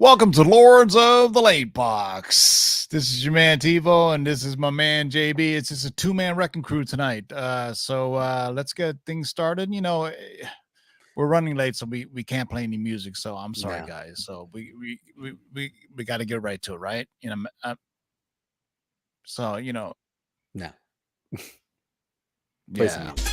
Welcome to Lords of the Late Box. This is your man TiVo, and this is my man JB. It's just a two-man wrecking crew tonight. So let's get things started. We're running late, so we can't play any music. So I'm sorry, No. guys. So we got to get right to it, right? No. Play some Yeah. music.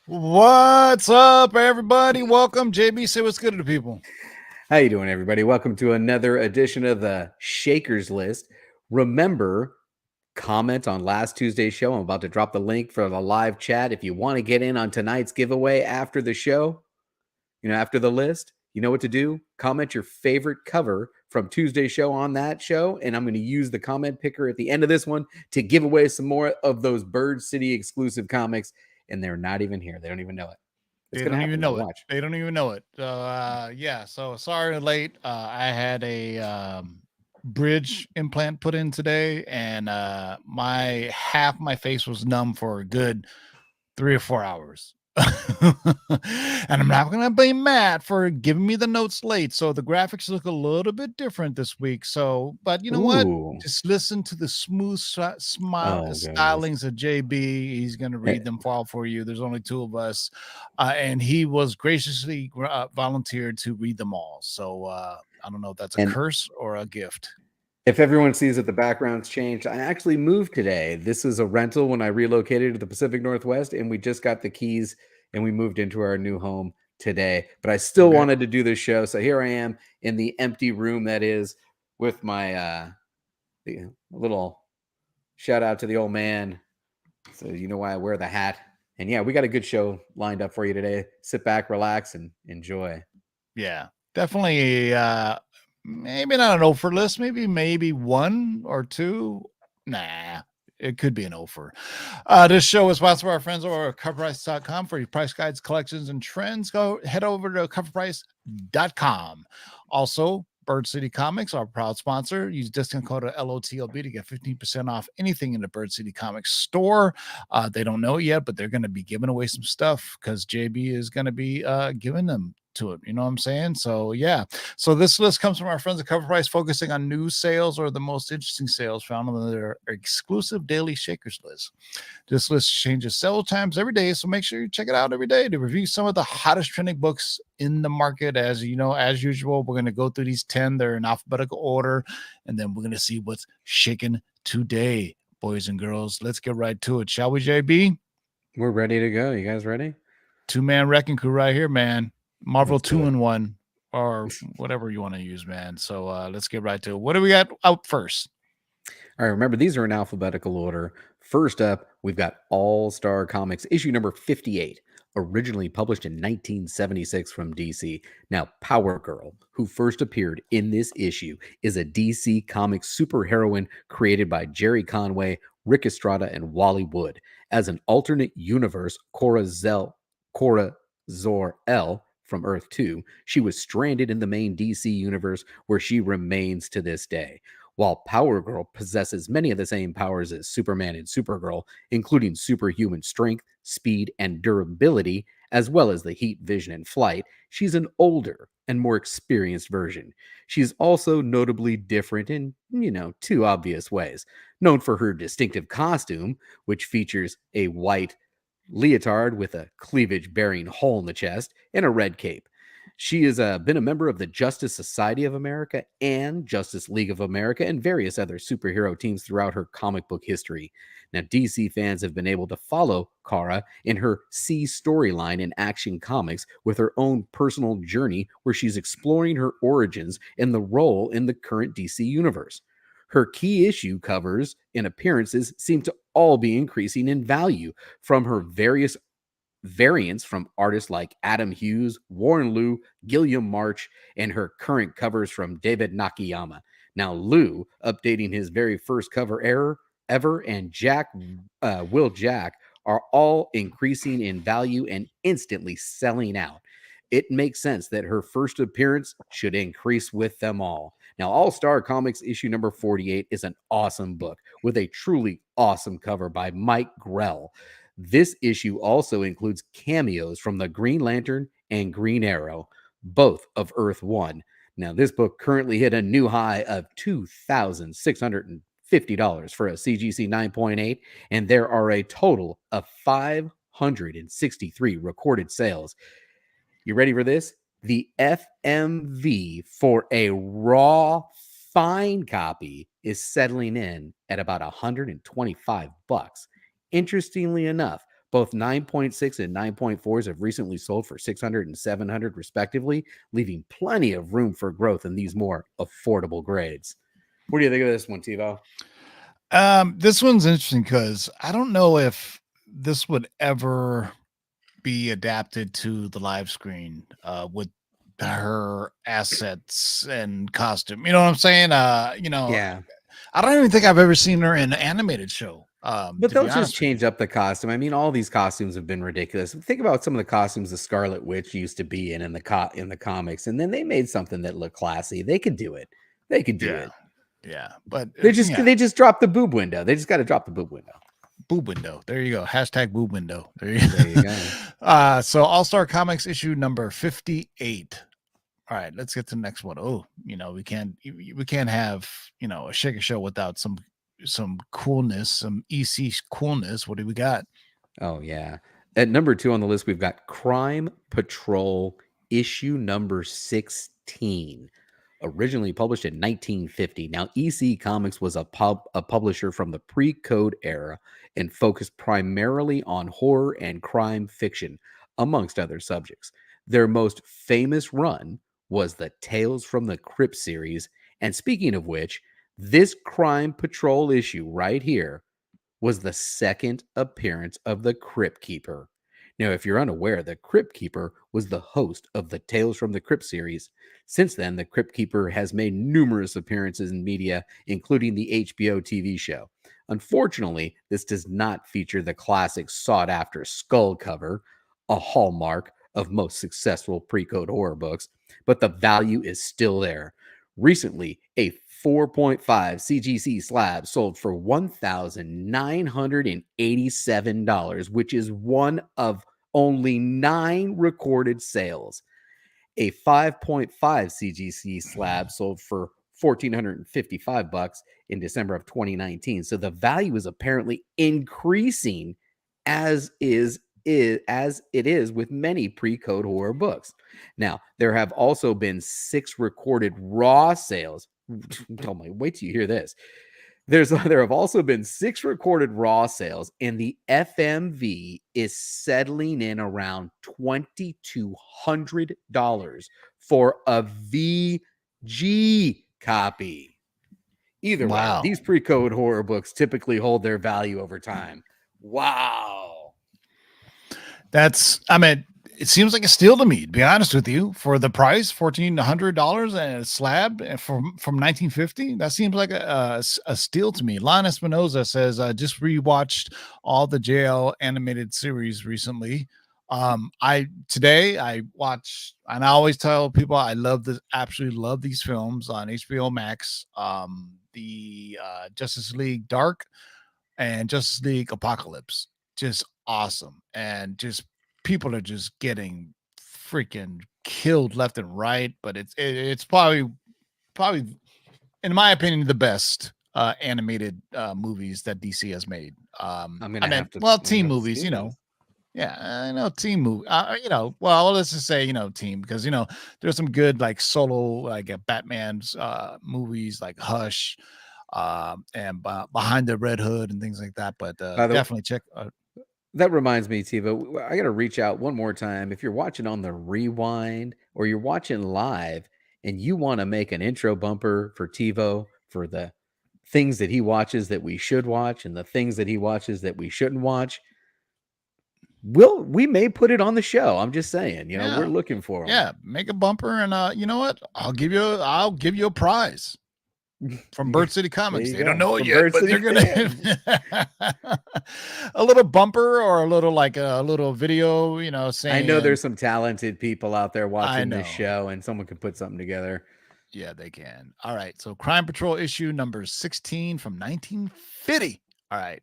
What's up, everybody? Welcome, JB. Say what's good to the people. How you doing, everybody? Welcome to another edition of the Shakers List. Remember, comment on last Tuesday's show. I'm about to drop the link for the live chat. If you want to get in on tonight's giveaway after the show, after the list, you know what to do. Comment your favorite cover from Tuesday's show on that show, and I'm going to use the comment picker at the end of this one to give away some more of those Bird City exclusive comics. And they're not even here. They don't even know it. They don't even know it. They don't even know it. So sorry late. I had a bridge implant put in today, and half my face was numb for a good 3 or 4 hours. And I'm not going to blame Matt for giving me the notes late. So the graphics look a little bit different this week. But you know what? Just listen to the smooth stylings of JB. He's going to read them all for you. There's only 2 of us. And he was graciously volunteered to read them all. So I don't know if that's a curse or a gift. If everyone sees that the background's changed, I actually moved today. This is a rental when I relocated to the Pacific Northwest, and we just got the keys and we moved into our new home today. But I still wanted to do this show. So here I am in the empty room that is with my little shout out to the old man. So you know why I wear the hat. And yeah, we got a good show lined up for you today. Sit back, relax, and enjoy. Yeah, definitely. Maybe not an offer list, maybe 1 or 2. Nah, it could be an offer. This show is sponsored by our friends over at CovrPrice.com for your price guides, collections, and trends. Head over to CovrPrice.com. Also, Bird City Comics, our proud sponsor. Use discount code LOTLB to get 15% off anything in the Bird City Comics store. They don't know it yet, but they're going to be giving away some stuff because JB is going to be giving them to it. You know what I'm saying? So yeah. So this list comes from our friends at CovrPrice, focusing on new sales or the most interesting sales found on their exclusive daily Shakers list. This list changes several times every day, so make sure you check it out every day to review some of the hottest trending books in the market. As you know, as usual, we're going to go through these 10. They're in alphabetical order, and then we're going to see what's shaking today, boys and girls. Let's get right to it, shall we, JB? We're ready to go. You guys ready? Two-man wrecking crew right here, man. Marvel Let's do it. 2-in-1 or whatever you want to use, man. So let's get right to it. What do we got out first? All right, remember, these are in alphabetical order. First up, we've got All Star Comics, issue number 58, originally published in 1976 from DC. Now, Power Girl, who first appeared in this issue, is a DC Comics superheroine created by Jerry Conway, Rick Estrada, and Wally Wood. As an alternate universe, Cora Zor-El from Earth 2, she was stranded in the main DC universe, where she remains to this day. While Power Girl possesses many of the same powers as Superman and Supergirl, including superhuman strength, speed, and durability, as well as the heat, vision, and flight, she's an older and more experienced version. She's also notably different in, two obvious ways. Known for her distinctive costume, which features a white leotard with a cleavage bearing hole in the chest and a red cape. She has been a member of the Justice Society of America and Justice League of America and various other superhero teams throughout her comic book history. Now, DC fans have been able to follow Kara in her C storyline in Action Comics with her own personal journey, where she's exploring her origins and the role in the current DC universe. Her key issue covers and appearances seem to all be increasing in value, from her various variants from artists like Adam Hughes, Warren Liu, Gilliam March, and her current covers from David Nakayama. Now, Liu updating his very first cover ever, and Will Jack are all increasing in value and instantly selling out. It makes sense that her first appearance should increase with them all. Now, All Star Comics issue number 48 is an awesome book with a truly awesome cover by Mike Grell. This issue also includes cameos from the Green Lantern and Green Arrow, both of Earth 1. Now, this book currently hit a new high of $2,650 for a CGC 9.8, and there are a total of 563 recorded sales. You ready for this? The FMV for a raw fine copy is settling in at about $125. Interestingly enough, both 9.6 and 9.4s have recently sold for $600 and $700 respectively, leaving plenty of room for growth in these more affordable grades. What do you think of this one, TiVo? This one's interesting because I don't know if this would ever be adapted to the live screen with her assets and costume. You know what I'm saying? Yeah. I don't even think I've ever seen her in an animated show. But they'll just change up the costume. I mean, all these costumes have been ridiculous. Think about some of the costumes the Scarlet Witch used to be in the comics, and then they made something that looked classy. They could do it. They could do it. Yeah, but they just dropped the boob window. They just got to drop the boob window. Boob window. There you go. Hashtag boob window. There you go. So All Star Comics issue number 58. All right, let's get to the next one. Oh, we can't have a Shaker show without some coolness, some EC coolness. What do we got? Oh yeah, at number 2 on the list, we've got Crime Patrol issue number 16. Originally published in 1950. Now, EC Comics was a publisher from the pre-code era and focused primarily on horror and crime fiction, amongst other subjects. Their most famous run was the Tales from the Crypt series. And speaking of which, this Crime Patrol issue right here was the second appearance of the Crypt Keeper. Now, if you're unaware, the Crypt Keeper was the host of the Tales from the Crypt series. Since then, the Crypt Keeper has made numerous appearances in media, including the HBO TV show. Unfortunately, this does not feature the classic sought-after skull cover, a hallmark of most successful pre-code horror books, but the value is still there. Recently, a 4.5 CGC slab sold for $1,987, which is one of only 9 recorded sales. A 5.5 CGC slab sold for $1,455 in December of 2019. So the value is apparently increasing as it is with many pre-code horror books. Now, there have also been 6 recorded raw sales. Oh my, wait till you hear this. There have also been 6 recorded raw sales, and the FMV is settling in around $2,200 for a VG copy. Either way, Wow. these pre-code horror books typically hold their value over time. Wow. I mean, it seems like a steal to me, to be honest with you, for the price, $1,400 and a slab from 1950. That seems like a steal to me. Lon Espinoza says, just rewatched all the JL animated series recently. I watch, and I always tell people I absolutely love these films on HBO Max. The Justice League Dark and Justice League Apocalypse, just awesome, and just people are just getting freaking killed left and right. But it's probably in my opinion the best animated movies that DC has made. I mean, well, I'm gonna team have to movies, see you this. know. Yeah, I know team movie. Well, let's just say team, because there's some good like solo like Batman's movies like Hush, and Behind the Red Hood and things like that. But By the definitely check. That reminds me, Tivo, I got to reach out one more time. If you're watching on the rewind or you're watching live and you want to make an intro bumper for TiVo for the things that he watches that we should watch and the things that he watches that we shouldn't watch, we may put it on the show. I'm just saying, we're Yeah, looking for them. yeah, make a bumper, and you know what? I'll give you a prize from Bird City There Comics. you They don't go. know it From yet, Bird but City they're gonna fans. a little bumper or a little like a little video, I know saying there's some talented people out there I watching this know. show and someone could put something together. Yeah, they can. All right. So Crime Patrol issue number 16 from 1950. All right.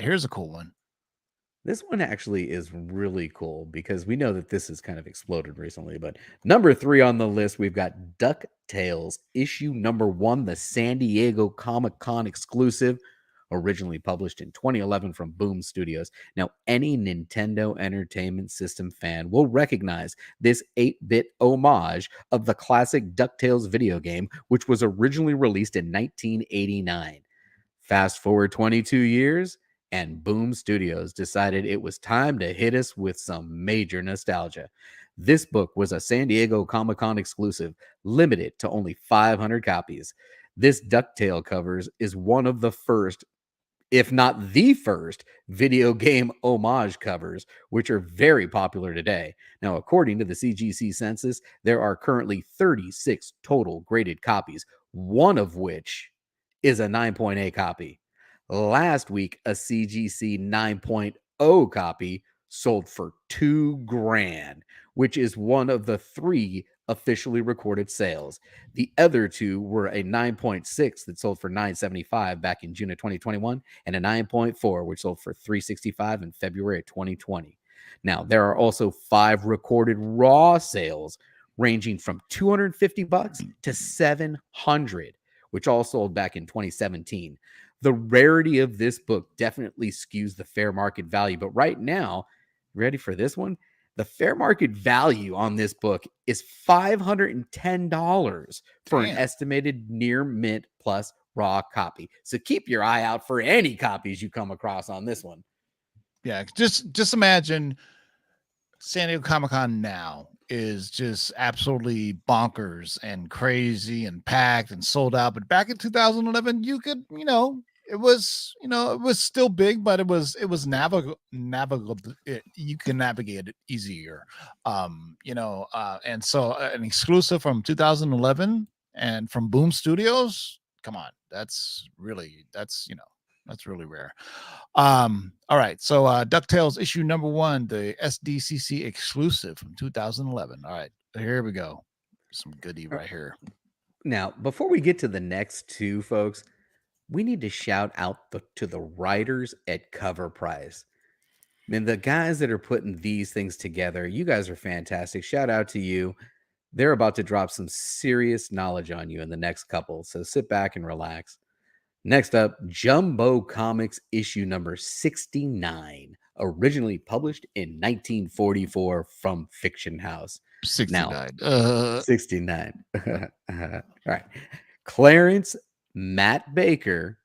Here's a cool one. This one actually is really cool because we know that this has kind of exploded recently. But number 3 on the list, we've got DuckTales issue number 1, the San Diego Comic Con exclusive, originally published in 2011 from Boom Studios. Now, any Nintendo Entertainment System fan will recognize this 8-bit homage of the classic DuckTales video game, which was originally released in 1989. Fast forward 22 years, and Boom Studios decided it was time to hit us with some major nostalgia. This book was a San Diego Comic Con exclusive, limited to only 500 copies. This Ducktail covers is one of the first, if not the first, video game homage covers, which are very popular today. Now, according to the CGC census, there are currently 36 total graded copies, one of which is a 9.8 copy. Last week, a CGC 9.0 copy sold for $2,000, which is one of the 3 officially recorded sales. The other 2 were a 9.6 that sold for $975 back in June of 2021 and a 9.4 which sold for $365 in February of 2020. Now, there are also 5 recorded raw sales ranging from $250 to $700, which all sold back in 2017. The rarity of this book definitely skews the fair market value, but right now, ready for this one? The fair market value on this book is $510 for an Damn. estimated near mint plus raw copy. So keep your eye out for any copies you come across on this one. Yeah. Just imagine San Diego Comic Con now is just absolutely bonkers and crazy and packed and sold out. But back in 2011, you could, it was still big, but it was navigable. You can navigate it easier. And so an exclusive from 2011 and from Boom Studios. Come on, that's really rare. All right. So DuckTales issue number 1, the SDCC exclusive from 2011. All right, here we go. Some goodie right here. Now, before we get to the next 2, folks, we need to shout out to the writers at CovrPrice. Man, the guys that are putting these things together, you guys are fantastic. Shout out to you. They're about to drop some serious knowledge on you in the next couple, so sit back and relax. Next up, Jumbo Comics issue number 69, originally published in 1944 from Fiction House. Now, 69. 69. All right. Clarence Matt Baker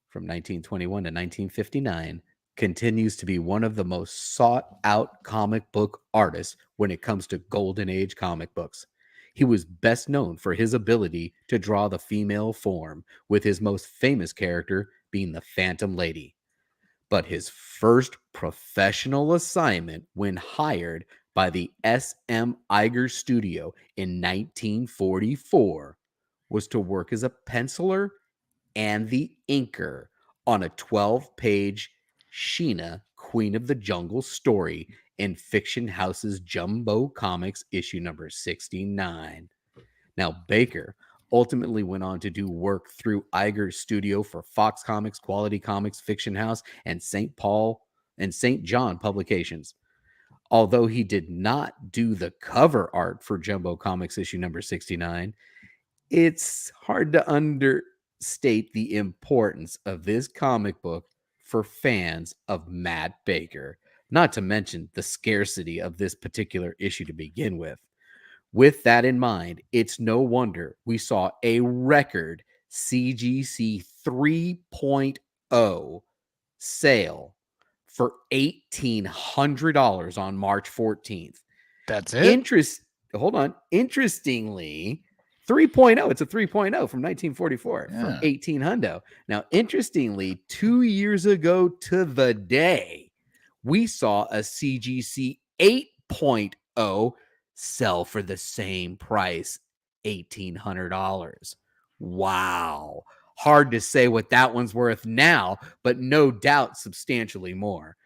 from 1921 to 1959 continues to be one of the most sought out comic book artists when it comes to Golden Age comic books. He was best known for his ability to draw the female form, with his most famous character being the Phantom Lady. But his first professional assignment when hired by the S.M. Iger Studio in 1944 was to work as a penciler and the inker on a 12-page Sheena, Queen of the Jungle story in Fiction House's Jumbo Comics issue number 69. Now, Baker ultimately went on to do work through Iger's studio for Fox Comics, Quality Comics, Fiction House, and St. Paul and St. John publications. Although he did not do the cover art for Jumbo Comics issue number 69, it's hard to understate the importance of this comic book for fans of Matt Baker, not to mention the scarcity of this particular issue to begin with. With that in mind, it's no wonder we saw a record CGC 3.0 sale for $1,800 on March 14th. That's it? Hold on. Interestingly, 3.0, it's a 3.0 from 1944 for 1800. Now, interestingly, 2 years ago to the day, we saw a CGC 8.0 sell for the same price, $1,800. Wow. Hard to say what that one's worth now, but no doubt substantially more.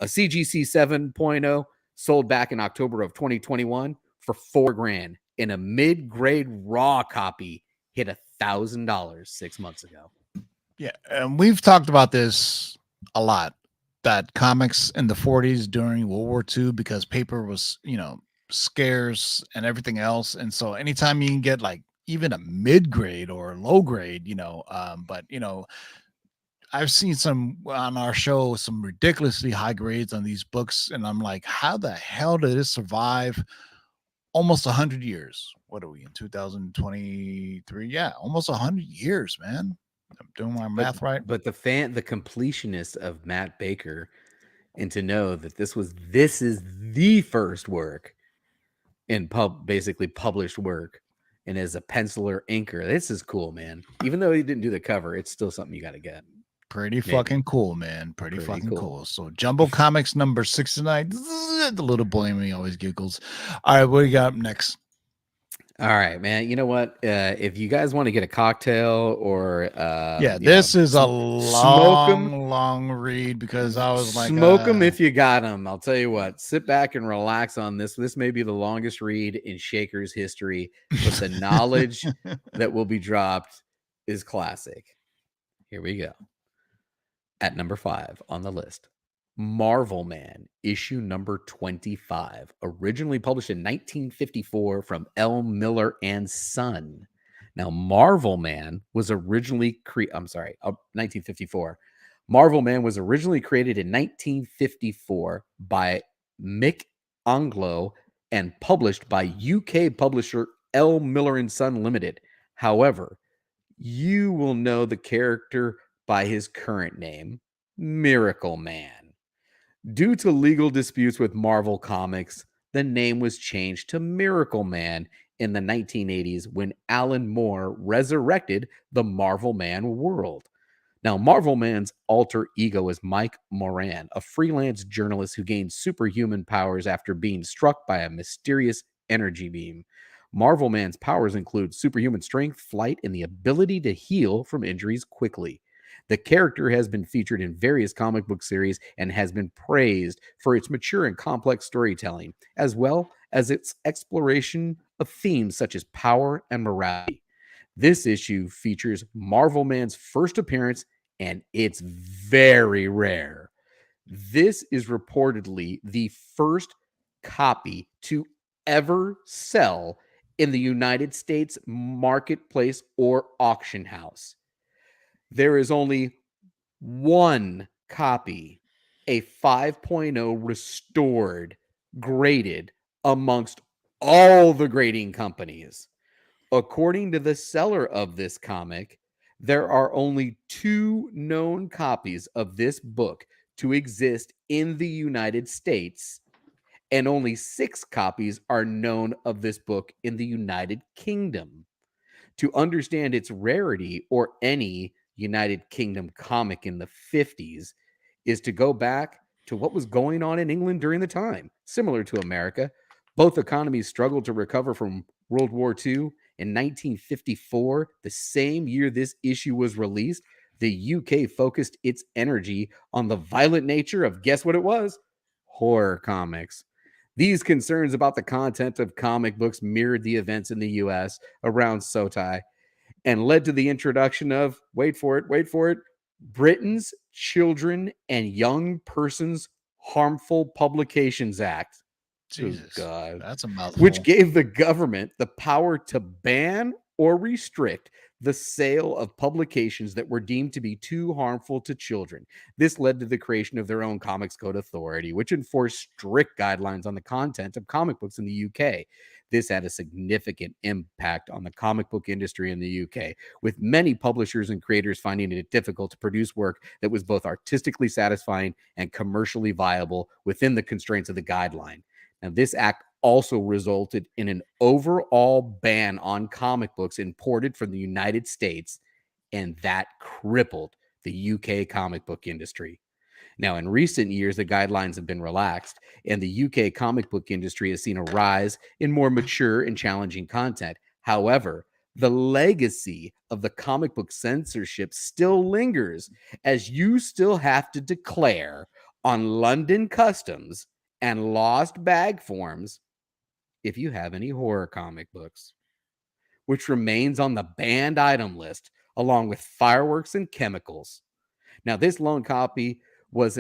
A CGC 7.0 sold back in October of 2021 for $4,000, and a mid-grade raw copy hit $1,000 6 months ago. Yeah, and we've talked about this a lot, that comics in the 40s during World War II, because paper was, scarce and everything else. And so anytime you can get like even a mid grade or low grade, but I've seen some on our show, some ridiculously high grades on these books. And I'm like, how the hell did it survive almost 100 years? What are we in 2023? Yeah, almost 100 years, man. I'm doing my math right. But the completionist of Matt Baker, and to know that this is the first work in basically published work, and as a penciler inker, this is cool, man. Even though he didn't do the cover, it's still something you got to get. Pretty fucking cool, man. Pretty fucking cool. So Jumbo Comics number 69. The little boy in me always giggles. All right, what do you got up next? All right, man. You know what? If you guys want to get a cocktail or this is a long read, because I was like, smoke them if you got them. I'll tell you what, sit back and relax on this. This may be the longest read in Shaker's history, but the knowledge that will be dropped is classic. Here we go. At number 5 on the list, Marvel Man, issue number 25, originally published in 1954 from L. Miller and Son. Now, Marvel Man was originally 1954. Marvel Man was originally created in 1954 by Mick Anglo and published by UK publisher L. Miller and Son Limited. However, you will know the character by his current name, Miracle Man. Due to legal disputes with Marvel Comics, the name was changed to Miracle Man in the 1980s when Alan Moore resurrected the Marvel Man world. Now, Marvel Man's alter ego is Mike Moran, a freelance journalist who gained superhuman powers after being struck by a mysterious energy beam. Marvel Man's powers include superhuman strength, flight, and the ability to heal from injuries quickly. The character has been featured in various comic book series and has been praised for its mature and complex storytelling, as well as its exploration of themes such as power and morality. This issue features Marvel Man's first appearance, and it's very rare. This is reportedly the first copy to ever sell in the United States marketplace or auction house. There is only one copy, a 5.0 restored, graded amongst all the grading companies. According to the seller of this comic, there are only 2 known copies of this book to exist in the United States, and only 6 copies are known of this book in the United Kingdom. To understand its rarity, or any United Kingdom comic in the 50s, is to go back to what was going on in England during the time. Similar to America, both economies struggled to recover from World War II. In 1954, the same year this issue was released, the UK focused its energy on the violent nature of, guess what it was? Horror comics. These concerns about the content of comic books mirrored the events in the US around Sotai and led to the introduction of, wait for it, Britain's Children and Young Persons Harmful Publications Act. Oh, Jesus, God. that's a Which mouthful. gave the government the power to ban or restrict the sale of publications that were deemed to be too harmful to children. This led to the creation of their own Comics Code Authority, which enforced strict guidelines on the content of comic books in the UK. This had a significant impact on the comic book industry in the UK, with many publishers and creators finding it difficult to produce work that was both artistically satisfying and commercially viable within the constraints of the guideline. Now, this act also resulted in an overall ban on comic books imported from the United States, and that crippled the UK comic book industry. Now, in recent years, the guidelines have been relaxed, and the UK comic book industry has seen a rise in more mature and challenging content. However, the legacy of the comic book censorship still lingers, as you still have to declare on London customs and lost bag forms if you have any horror comic books, which remains on the banned item list along with fireworks and chemicals. Now, this lone copy was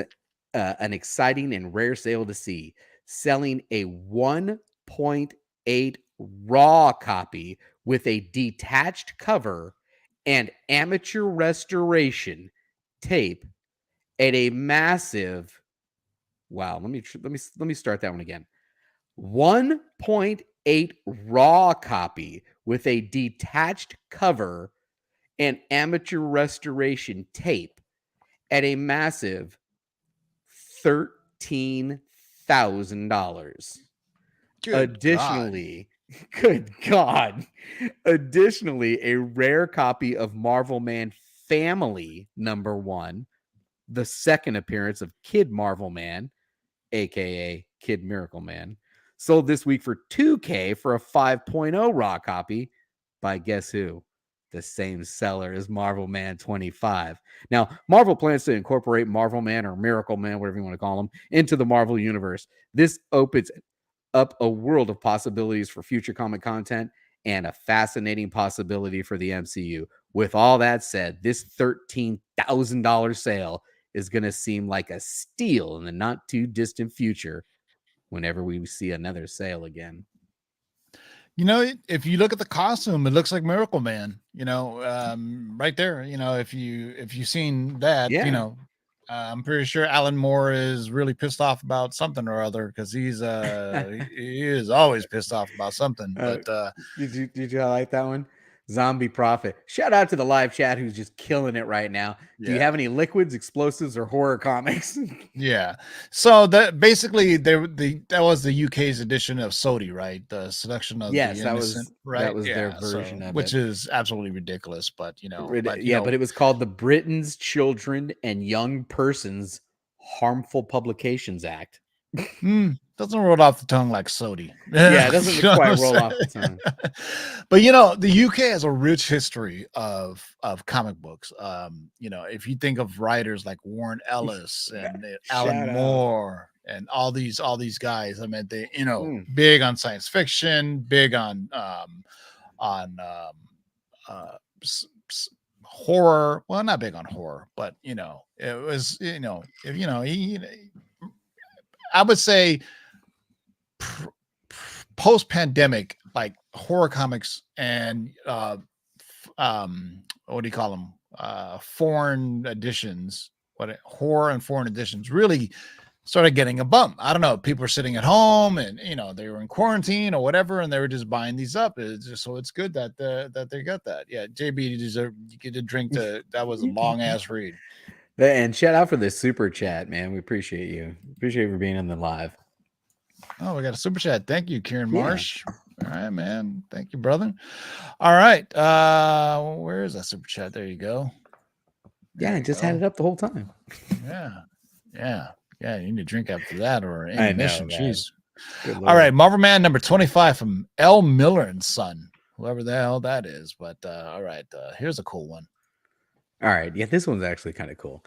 an exciting and rare sale to see, selling a 1.8 raw copy with a detached cover and amateur restoration tape at a massive, wow, let me start that one again. 1.8 raw copy with a detached cover and amateur restoration tape at a massive $13,000. Good God. Additionally, good God. Additionally, a rare copy of Marvel Man Family #1, the second appearance of Kid Marvel Man, aka Kid Miracle Man, sold this week for $2K for a 5.0 raw copy by guess who? The same seller as Marvel Man 25. Now, Marvel plans to incorporate Marvel Man or Miracle Man, whatever you want to call him, into the Marvel universe. This opens up a world of possibilities for future comic content and a fascinating possibility for the MCU. With all that said, this $13,000 sale is going to seem like a steal in the not too distant future whenever we see another sale again. You know, if you look at the costume, it looks like Miracle Man. Right there. If you've seen that, Yeah. I'm pretty sure Alan Moore is really pissed off about something or other because he is always pissed off about something. But Did you like that one? Zombie Prophet. Shout out to the live chat who's just killing it right now. Do you yeah. have any liquids, explosives, or horror comics? Yeah. So that basically that was the UK's edition of Sodi, right? The seduction of Yes, the innocent, that right? was their Yeah. version So of which it. is absolutely ridiculous, but Yeah, but it was called the Britain's Children and Young Persons Harmful Publications Act. Doesn't roll off the tongue like Sodi. Yeah, it doesn't You know what quite I'm roll off the saying? tongue. But the UK has a rich history of comic books. If you think of writers like Warren Ellis and Alan Shout out. Moore and all these guys, I mean, they Mm. big on science fiction, big on uh, horror. Well, not big on horror, but it was if I would say post pandemic, like horror comics and what do you call them? Foreign editions, horror and foreign editions really started getting a bump. I don't know. People are sitting at home and they were in quarantine or whatever, and they were just buying these up. It's just, so it's good that that they got that. Yeah, JB, you get to drink that was a long ass read. And shout out for the super chat, man. We appreciate you. Appreciate you for being in the live. Oh, we got a super chat. Thank you, Kieran Yeah. Marsh. All right, man. Thank you, brother. All right. Where is that super chat? There you go. Yeah, I just had it up the whole time. Yeah. Yeah. Yeah. You need to drink after that or I know, ammunition. man. Jeez. Good All Lord. right. Marvel Man number 25 from L. Miller and Son, whoever the hell that is. But all right. Here's a cool one. All right. Yeah, this one's actually kind of cool.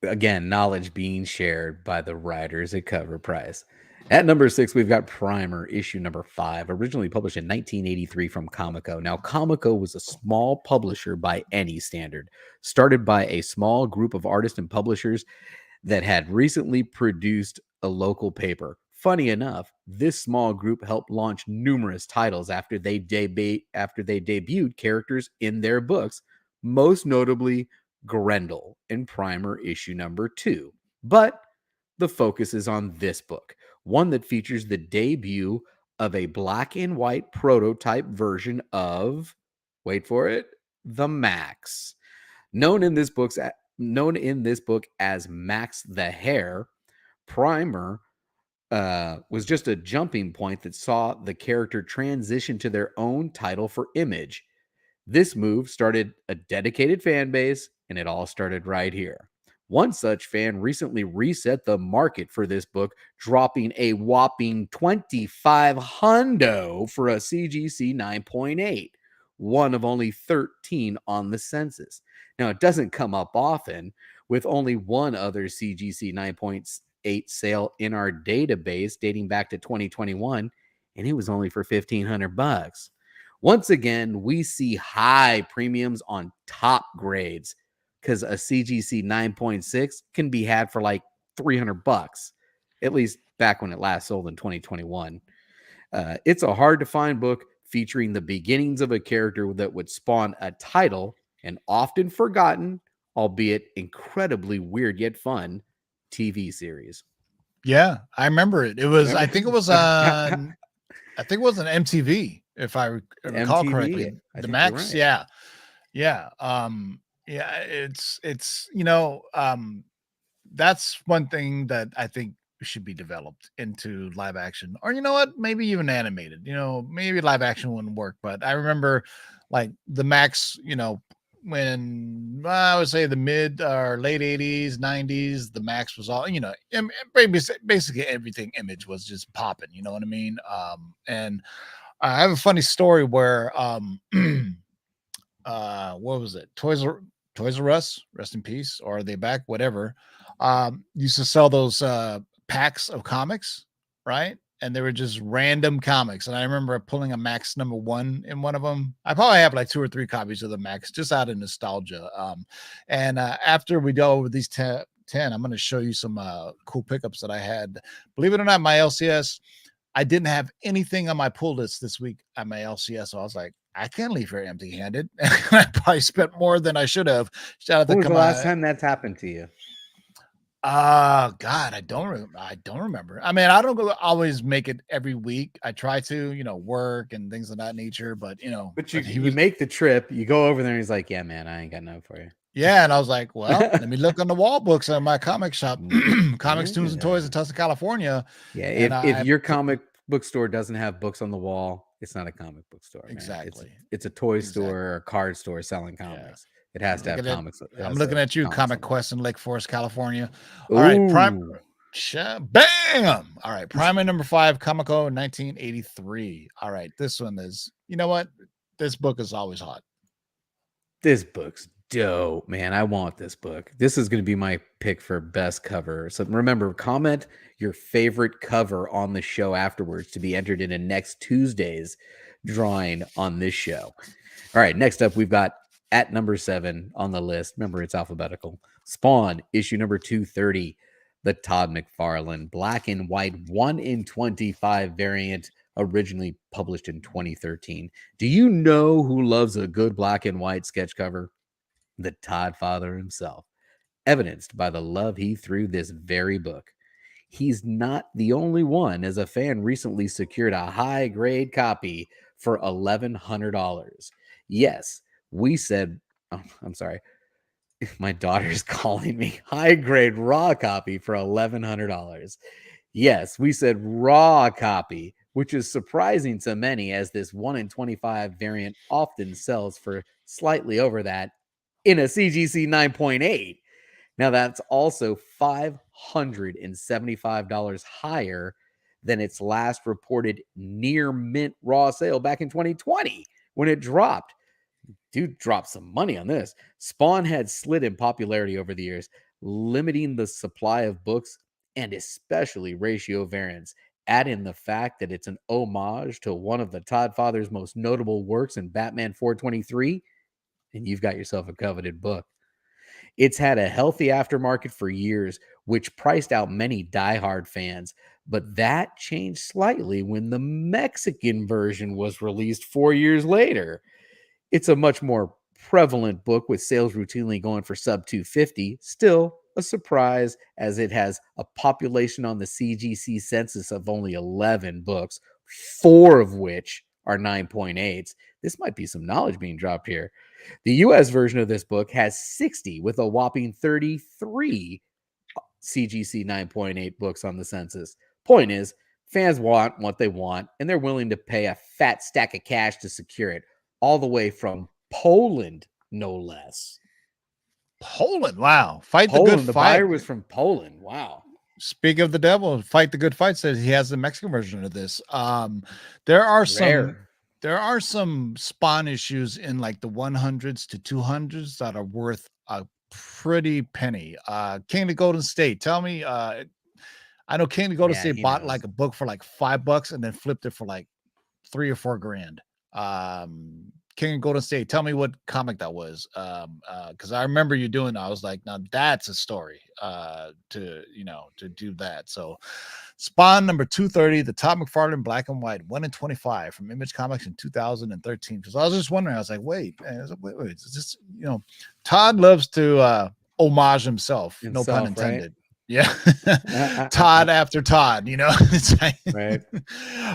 Again, knowledge being shared by the writers at CovrPrice. At number 6, we've got Primer, issue number 5, originally published in 1983 from Comico. Now, Comico was a small publisher by any standard, started by a small group of artists and publishers that had recently produced a local paper. Funny enough, this small group helped launch numerous titles after they debuted characters in their books, most notably Grendel in Primer issue number 2. But the focus is on this book, one that features the debut of a black and white prototype version of, wait for it, the Max. Known in this book as Max the Hare, Primer was just a jumping point that saw the character transition to their own title for Image. This move started a dedicated fan base, and it all started right here. One such fan recently reset the market for this book, dropping a whopping 25 hundo for a CGC 9.8, one of only 13 on the census. Now, it doesn't come up often, with only one other CGC 9.8 sale in our database dating back to 2021, and it was only for $1,500. Once again, we see high premiums on top grades because a CGC 9.6 can be had for like $300, at least back when it last sold in 2021. It's a hard to find book featuring the beginnings of a character that would spawn a title and often forgotten, albeit incredibly weird yet fun, TV series. Yeah, I remember it. It was, I think it was on, I think it was an MTV, if I recall MTV, correctly. I The think you're Max, right. yeah, yeah, yeah. It's that's one thing that I think should be developed into live action, or maybe even animated. Maybe live action wouldn't work, but I remember like the Max. When I would say the mid or late 80s, 90s, the Max was all, basically everything Image was just popping, you know what I mean? And I have a funny story where what was it? Toys R Us, rest in peace, or are they back? Whatever. Used to sell those packs of comics, right? And they were just random comics. And I remember pulling a Max #1 in one of them. I probably have like 2 or 3 copies of the Max just out of nostalgia. And after we go over these 10, I'm going to show you some cool pickups that I had. Believe it or not, my LCS, I didn't have anything on my pull list this week at my LCS. So I was like, I can't leave here empty handed. I probably spent more than I should have. Shout out to When was the last time that's happened to you? God, I don't remember. I mean, I don't always make it every week. I try to, work and things of that nature, but you make the trip, you go over there, and he's like, "Yeah, man, I ain't got nothing for you." Yeah, and I was like, well, let me look on the wall books at my comic shop, Comics, Tunes, and Toys in Tulsa, California. Yeah, and if your comic book store doesn't have books on the wall, it's not a comic book store. Exactly. Man. It's a toy store or a card store selling comics. It has to have comics. I'm looking at you, Comic Quest in Lake Forest, California. All Ooh. right, bam. All right, Primer number 5, Comico 1983. All right, this one is, you know what? This book is always hot. This book's dope, man. I want this book. This is going to be my pick for best cover. So remember, comment your favorite cover on the show afterwards to be entered in a next Tuesday's drawing on this show. All right, next up, we've got at number 7 on the list. Remember, it's alphabetical. Spawn, issue number 230, the Todd McFarlane black and white 1 in 25 variant originally published in 2013. Do you know who loves a good black and white sketch cover? The Todd Father himself, evidenced by the love he threw this very book. He's not the only one, as a fan recently secured a high grade copy for $1,100. Yes, we said, oh, I'm sorry, my daughter's calling me, high grade raw copy for $1,100. Yes, we said raw copy, which is surprising to many, as this 1 in 25 variant often sells for slightly over that in a CGC 9.8. Now, that's also $575 higher than its last reported near mint raw sale back in 2020 when it dropped. Dude dropped some money on this. Spawn had slid in popularity over the years, limiting the supply of books and especially ratio variants. Add in the fact that it's an homage to one of the Todd Father's most notable works in Batman 423, and you've got yourself a coveted book. It's had a healthy aftermarket for years, which priced out many diehard fans, but that changed slightly when the Mexican version was released 4 years later. It's a much more prevalent book, with sales routinely going for sub 250. Still a surprise, as it has a population on the CGC census of only 11 books, 4 of which are 9.8s. This might be some knowledge being dropped here. The US version of this book has 60, with a whopping 33 CGC 9.8 books on the census. Point is, fans want what they want, and they're willing to pay a fat stack of cash to secure it, all the way from Poland, no less. Poland, wow. Fight the good Poland, the fight. buyer was from Poland. Wow. Speak of the devil, Fight the Good Fight says he has the Mexican version of this. There are some Spawn issues in like the 100s to 200s that are worth a pretty penny. King of the Golden State, tell me, I know King of the Golden State bought like a book for like $5 and then flipped it for like 3 or 4 grand. King of Golden State, tell me what comic that was. Because I remember you doing that. I was like, now that's a story to do that. So Spawn number 230, the Todd McFarlane black and white, 1 in 25 from Image Comics in 2013. Because I was just wondering, I was like, wait, is this, Todd loves to homage himself, no pun intended. Right? Yeah. Todd after Todd, it's like, right.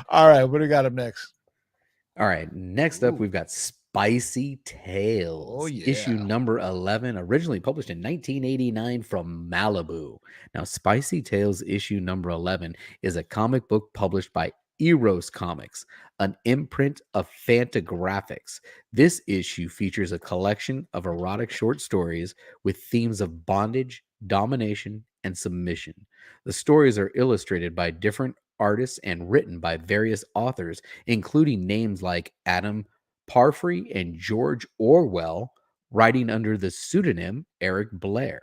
All right, what do we got up next? All right, next up, we've got Spicy Tales, issue number 11, originally published in 1989 from Malibu. Now, Spicy Tales issue number 11 is a comic book published by Eros Comics, an imprint of Fantagraphics. This issue features a collection of erotic short stories with themes of bondage, domination, and submission. The stories are illustrated by different artists and written by various authors, including names like Adam Parfrey and George Orwell, writing under the pseudonym Eric Blair.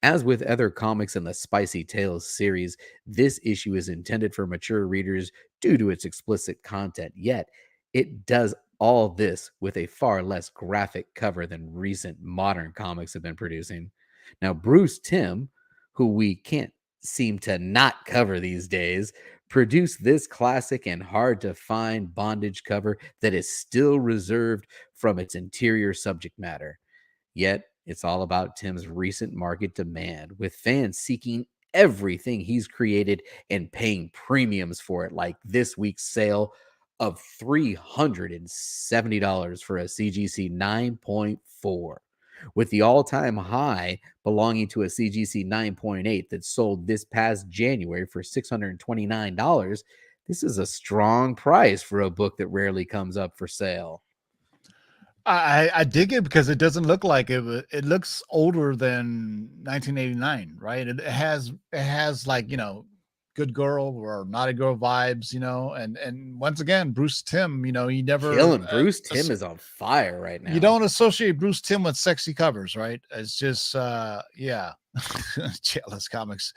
As with other comics in the Spicy Tales series, this issue is intended for mature readers due to its explicit content, yet it does all this with a far less graphic cover than recent modern comics have been producing. Now, Bruce Timm, who we can't seem to not cover these days, produced this classic and hard to find bondage cover that is still reserved from its interior subject matter. Yet it's all about Timm's recent market demand, with fans seeking everything he's created and paying premiums for it, like this week's sale of $370 for a CGC 9.4. With the all-time high belonging to a CGC 9.8 that sold this past January for $629, this is a strong price for a book that rarely comes up for sale. I dig it because it doesn't look like it. It looks older than 1989, right? It has like, good girl or naughty girl vibes, and once again, Bruce Timm, he never killing. Bruce Timm is on fire right now. You don't associate Bruce Timm with sexy covers, right? It's just Jealous Comics.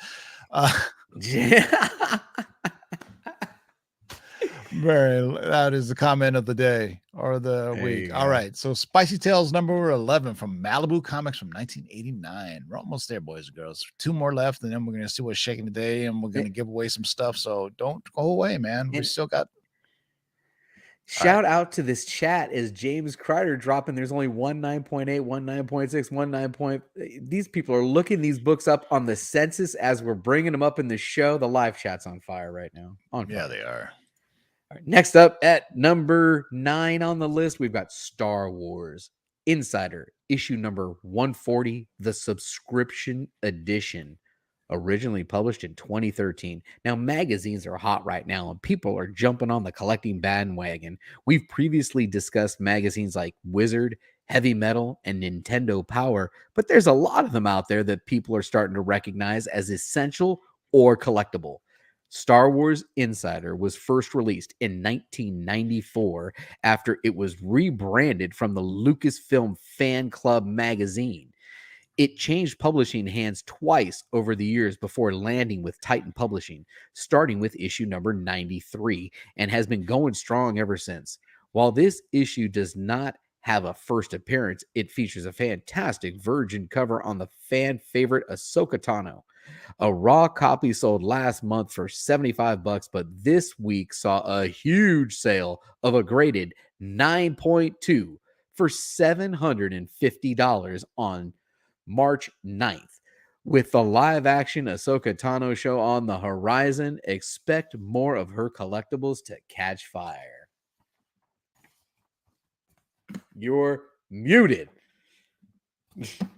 That is the comment of the day or the week. All right. So Spicy Tales number 11 from Malibu Comics from 1989. We're almost there, boys and girls. 2 more left, and then we're going to see what's shaking today, and we're going to give away some stuff. So don't go away, man. We still got All right. Shout out to this chat as James Kreider dropping. There's only 9.8, 9.6, 9. These people are looking these books up on the census as we're bringing them up in the show. The live chat's on fire right now. On fire. Yeah, they are. All right, next up at number 9 on the list, we've got Star Wars Insider, issue number 140, the subscription edition, originally published in 2013. Now, magazines are hot right now, and people are jumping on the collecting bandwagon. We've previously discussed magazines like Wizard, Heavy Metal, and Nintendo Power, but there's a lot of them out there that people are starting to recognize as essential or collectible. Star Wars Insider was first released in 1994 after it was rebranded from the Lucasfilm Fan Club magazine. It changed publishing hands twice over the years before landing with Titan Publishing, starting with issue number 93, and has been going strong ever since. While this issue does not have a first appearance, it features a fantastic virgin cover on the fan favorite Ahsoka Tano. A raw copy sold last month for $75, but this week saw a huge sale of a graded 9.2 for $750 on March 9th. With the live action Ahsoka Tano show on the horizon, expect more of her collectibles to catch fire. You're muted.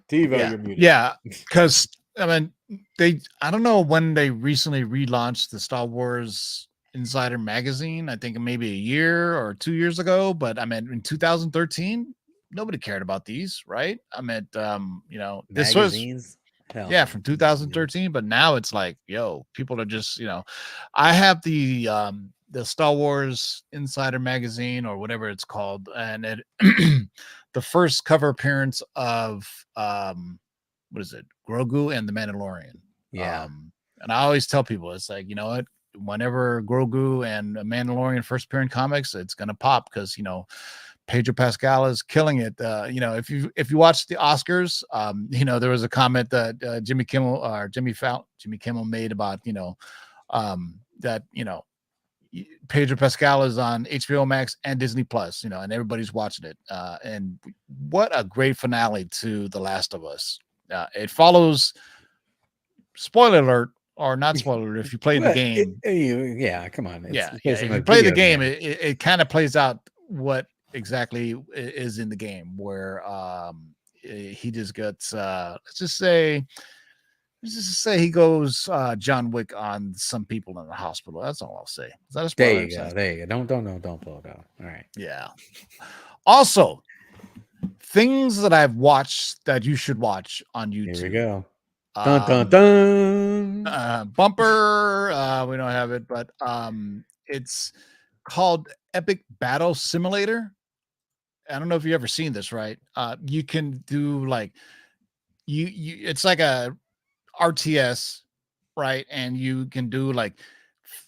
TiVo, you're muted. Yeah, because I mean, I don't know when they recently relaunched the Star Wars Insider magazine. I think maybe a year or 2 years ago, but I mean, in 2013, nobody cared about these, right? I mean, this Magazines? was from 2013, but now it's like, yo, people are just, I have the Star Wars Insider magazine or whatever it's called, and it the first cover appearance of what is it, Grogu and the Mandalorian. Yeah. And I always tell people, it's like, you know what, whenever Grogu and Mandalorian first appear in comics, it's gonna pop because Pedro Pascal is killing it. If you watch the Oscars, there was a comment that Jimmy Kimmel made about that Pedro Pascal is on HBO Max and Disney Plus, and everybody's watching it. And what a great finale to The Last of Us. It follows, spoiler alert, or not spoiler alert, if you played the game. Come on. If you play the game, it kind of plays out what exactly is in the game, where he just gets, let's just say he goes John Wick on some people in the hospital. That's all I'll say. Is that a spoiler? There you go. Don't pull it out. All right. Yeah. Also, things that I've watched that you should watch on YouTube. Here we go. Dun dun dun. Bumper. We don't have it, but it's called Epic Battle Simulator. I don't know if you've ever seen this, right? You can do like it's like a RTS, right? And you can do like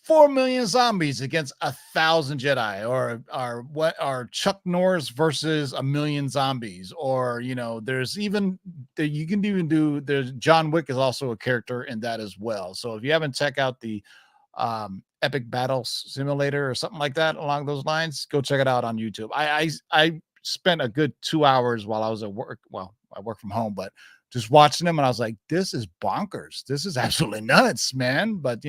4 million zombies against 1,000 Jedi, or Chuck Norris versus 1,000,000 zombies, or there's even you can even do. There's John Wick is also a character in that as well. So if you haven't checked out the Epic Battle Simulator or something like that along those lines, go check it out on YouTube. I spent a good 2 hours while I was at work. Well, I work from home, but just watching them, and I was like, this is bonkers. This is absolutely nuts, man. But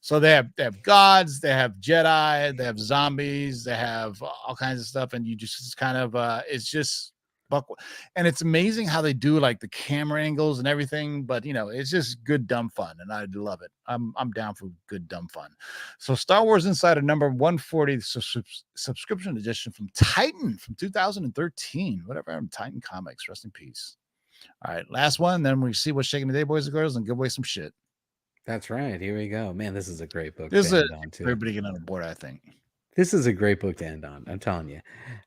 so they have gods, they have Jedi, they have zombies, they have all kinds of stuff, and you just kind of it's just and it's amazing how they do like the camera angles and everything. But it's just good dumb fun, and I love it. I'm down for good dumb fun. So Star Wars Insider number 140 subscription edition from Titan from 2013. Whatever, Titan Comics. Rest in peace. All right, last one. Then we see what's shaking the day, boys and girls, and give away some shit. That's right. Here we go. Man, this is a great book. This is everybody getting on board, I think. This is a great book to end on. I'm telling you.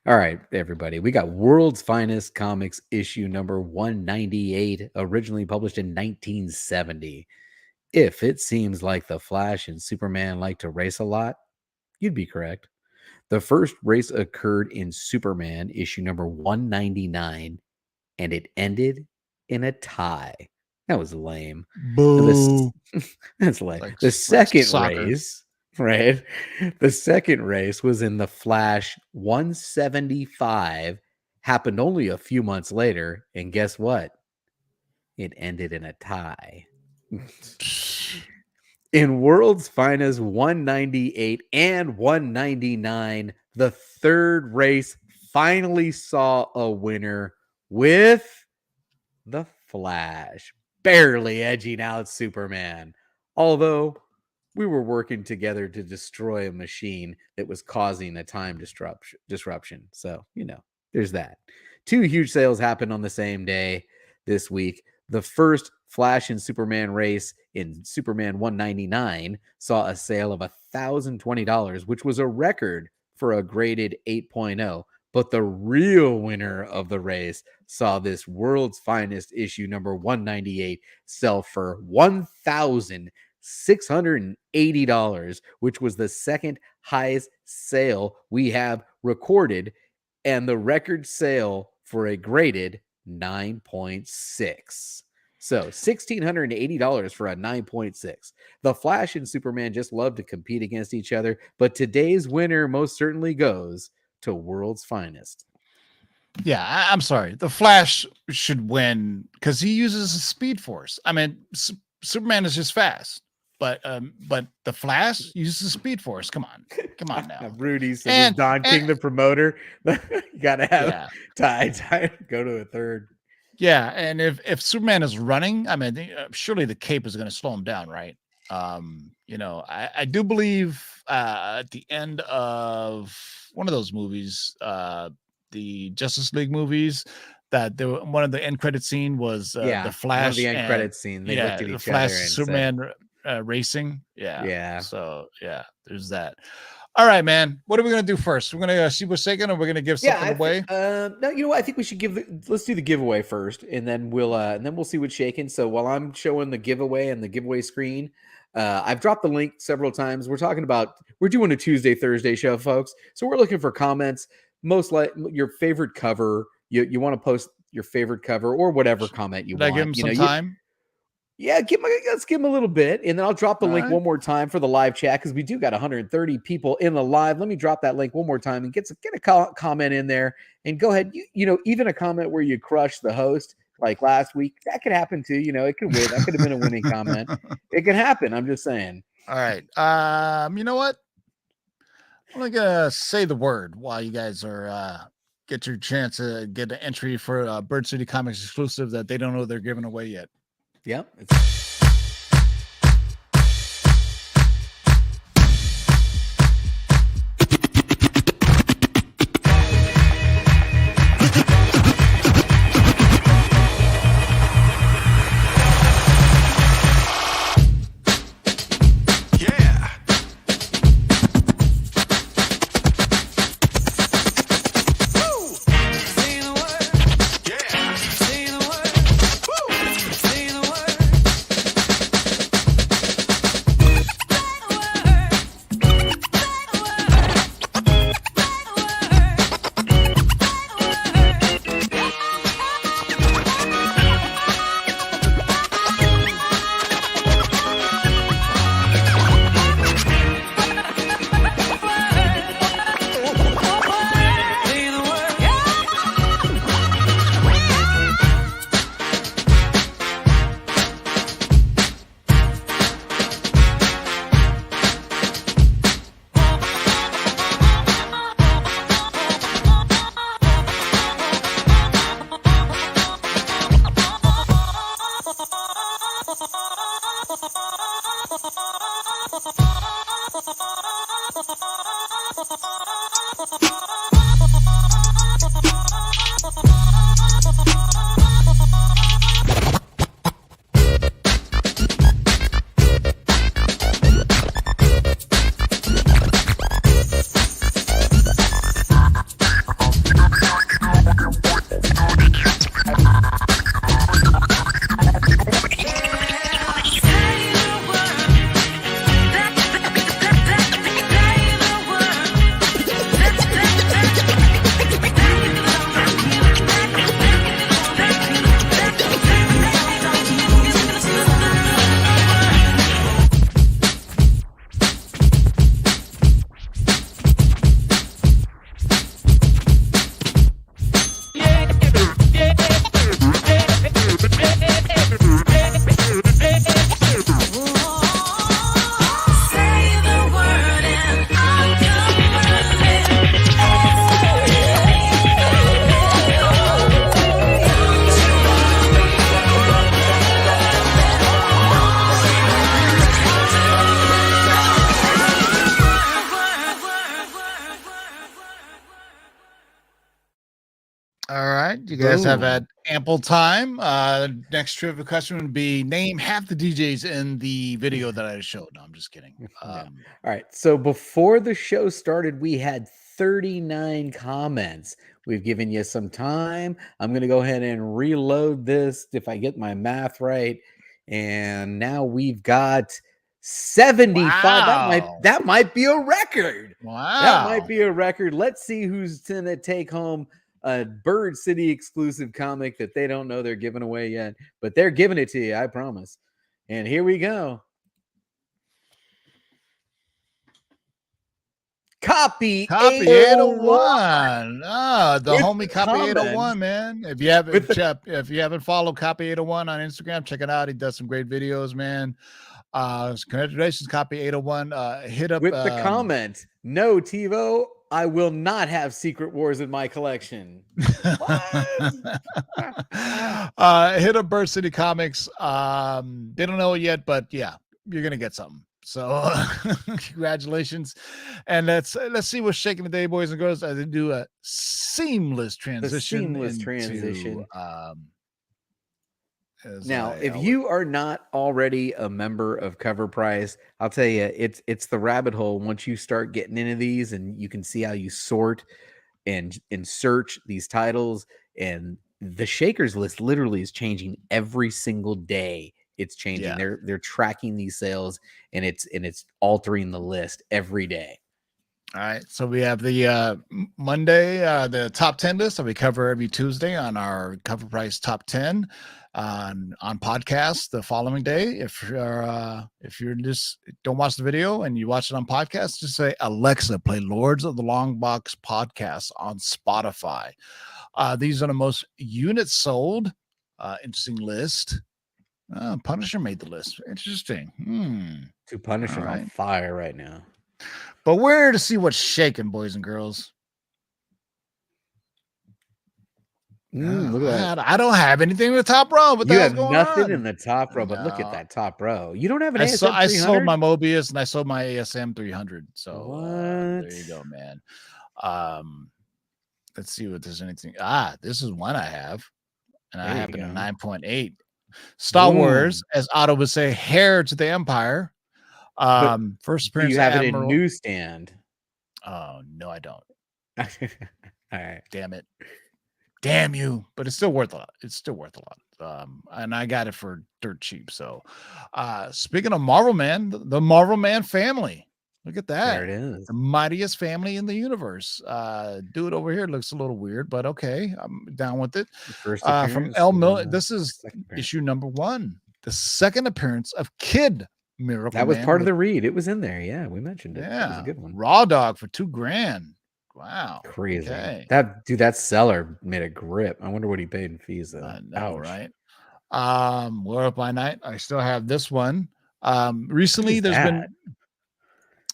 All right, everybody. We got World's Finest Comics issue number 198, originally published in 1970. If it seems like the Flash and Superman like to race a lot, you'd be correct. The first race occurred in Superman issue number 199, and it ended in a tie. That was lame. Boo. That's lame. The second race right? The second race was in the Flash 175, happened only a few months later, and guess what? It ended in a tie. In World's Finest 198 and 199, the third race finally saw a winner with the Flash, barely edging out Superman. Although we were working together to destroy a machine that was causing a time disruption. So, there's that. Two huge sales happened on the same day this week. The first Flash and Superman race in Superman 199 saw a sale of $1,020, which was a record for a graded 8.0. But the real winner of the race saw this World's Finest issue number 198 sell for $1,680, which was the second highest sale we have recorded, and the record sale for a graded 9.6. So $1,680 for a 9.6. The Flash and Superman just love to compete against each other, but today's winner most certainly goes to World's Finest. Yeah, I'm sorry. The Flash should win because he uses a speed force. I mean, Superman is just fast, but the Flash uses the speed force. Come on now. Rudy says Don King, the promoter. You gotta have tie, go to a third. Yeah, and if Superman is running, I mean, surely the cape is going to slow him down, right? I do believe at the end of one of those movies, the Justice League movies, that one of the end credit scene was the Flash. One of the end credit scene. They looked at each Flash other and Superman racing. Yeah. So there's that. All right, man. What are we gonna do first? We're gonna see what's taken, or we're gonna give something away. No, you know what? I think we should let's do the giveaway first, and then we'll see what's shaking. So while I'm showing the giveaway and the giveaway screen, I've dropped the link several times. We're doing a Tuesday, Thursday show, folks. So we're looking for comments. Most like your favorite cover. You want to post your favorite cover or whatever comment you want. Give him some time. Let's give him a little bit, and then I'll drop the link one more time for the live chat because we do got 130 people in the live. Let me drop that link one more time and get a comment in there, and go ahead. Even a comment where you crush the host like last week, that could happen too. It could win. That could have been a winning comment. It could happen. I'm just saying. All right. You know what? I'm gonna say the word while you guys are get your chance to get an entry for Bird City Comics exclusive that they don't know they're giving away yet. Yeah. right. You guys have Boom. had ample time. Next trivia question would be name half the DJs in the video that I showed. No, I'm just kidding. Yeah. All right. So before the show started, we had 39 comments. We've given you some time. I'm going to go ahead and reload this if I get my math right. And now we've got 75. Wow. That might be a record. Wow. That might be a record. Let's see who's going to take home a Bird City exclusive comic that they don't know they're giving away yet, but they're giving it to you, I promise. And here we go. Copy 801. The with homie Copy comments. 801, man. If you haven't followed Copy 801 on Instagram, check it out. He does some great videos, man. Congratulations, Copy 801. Hit up with the comment. No, TiVo, I will not have Secret Wars in my collection. Hit up Bird City Comics. They don't know it yet, but yeah, you're gonna get something. So congratulations. And let's see what's shaking today, boys and girls, as they do a seamless transition. Now, if you are not already a member of CovrPrice, I'll tell you, it's the rabbit hole once you start getting into these, and you can see how you sort and search these titles. And the Shakers list literally is changing every single day. It's changing. Yeah. They're tracking these sales, and it's altering the list every day. All right. So we have the Monday, the top 10 list that we cover every Tuesday on our CovrPrice top 10 on podcast the following day. If you're just don't watch the video and you watch it on podcast, just say, Alexa, play Lords of the Long Box podcast on Spotify. These are the most units sold. Interesting list. Punisher made the list. Interesting. To Punisher on fire right now. But we're to see what's shaking, boys and girls. Look at that. I don't have anything in the top row, but you have nothing in the top row. But look at that top row. You don't have an ASM 300? I sold my Mobius and I sold my ASM 300. So there you go, man. Let's see what there's anything. This is one I have, and I have it in 9.8. Star Wars, as Otto would say, heir to the Empire. First appearance. You have it in newsstand. Oh no, I don't. All right. Damn it. Damn you. But it's still worth a lot. It's still worth a lot. And I got it for dirt cheap. So speaking of Marvel Man, the Marvel Man family. Look at that. There it is. The mightiest family in the universe. Dude over here looks a little weird, but okay. I'm down with it. From L. Miller. This is issue number 1. The second appearance of Kid Miracle. That was part of the read. It was in there. Yeah, we mentioned it. Yeah, that was a good one. Raw Dog for $2,000. Wow, crazy. Okay. That seller made a grip. I wonder what he paid in fees though. I know, right? We're Up by Night. I still have this one. Recently, there's been.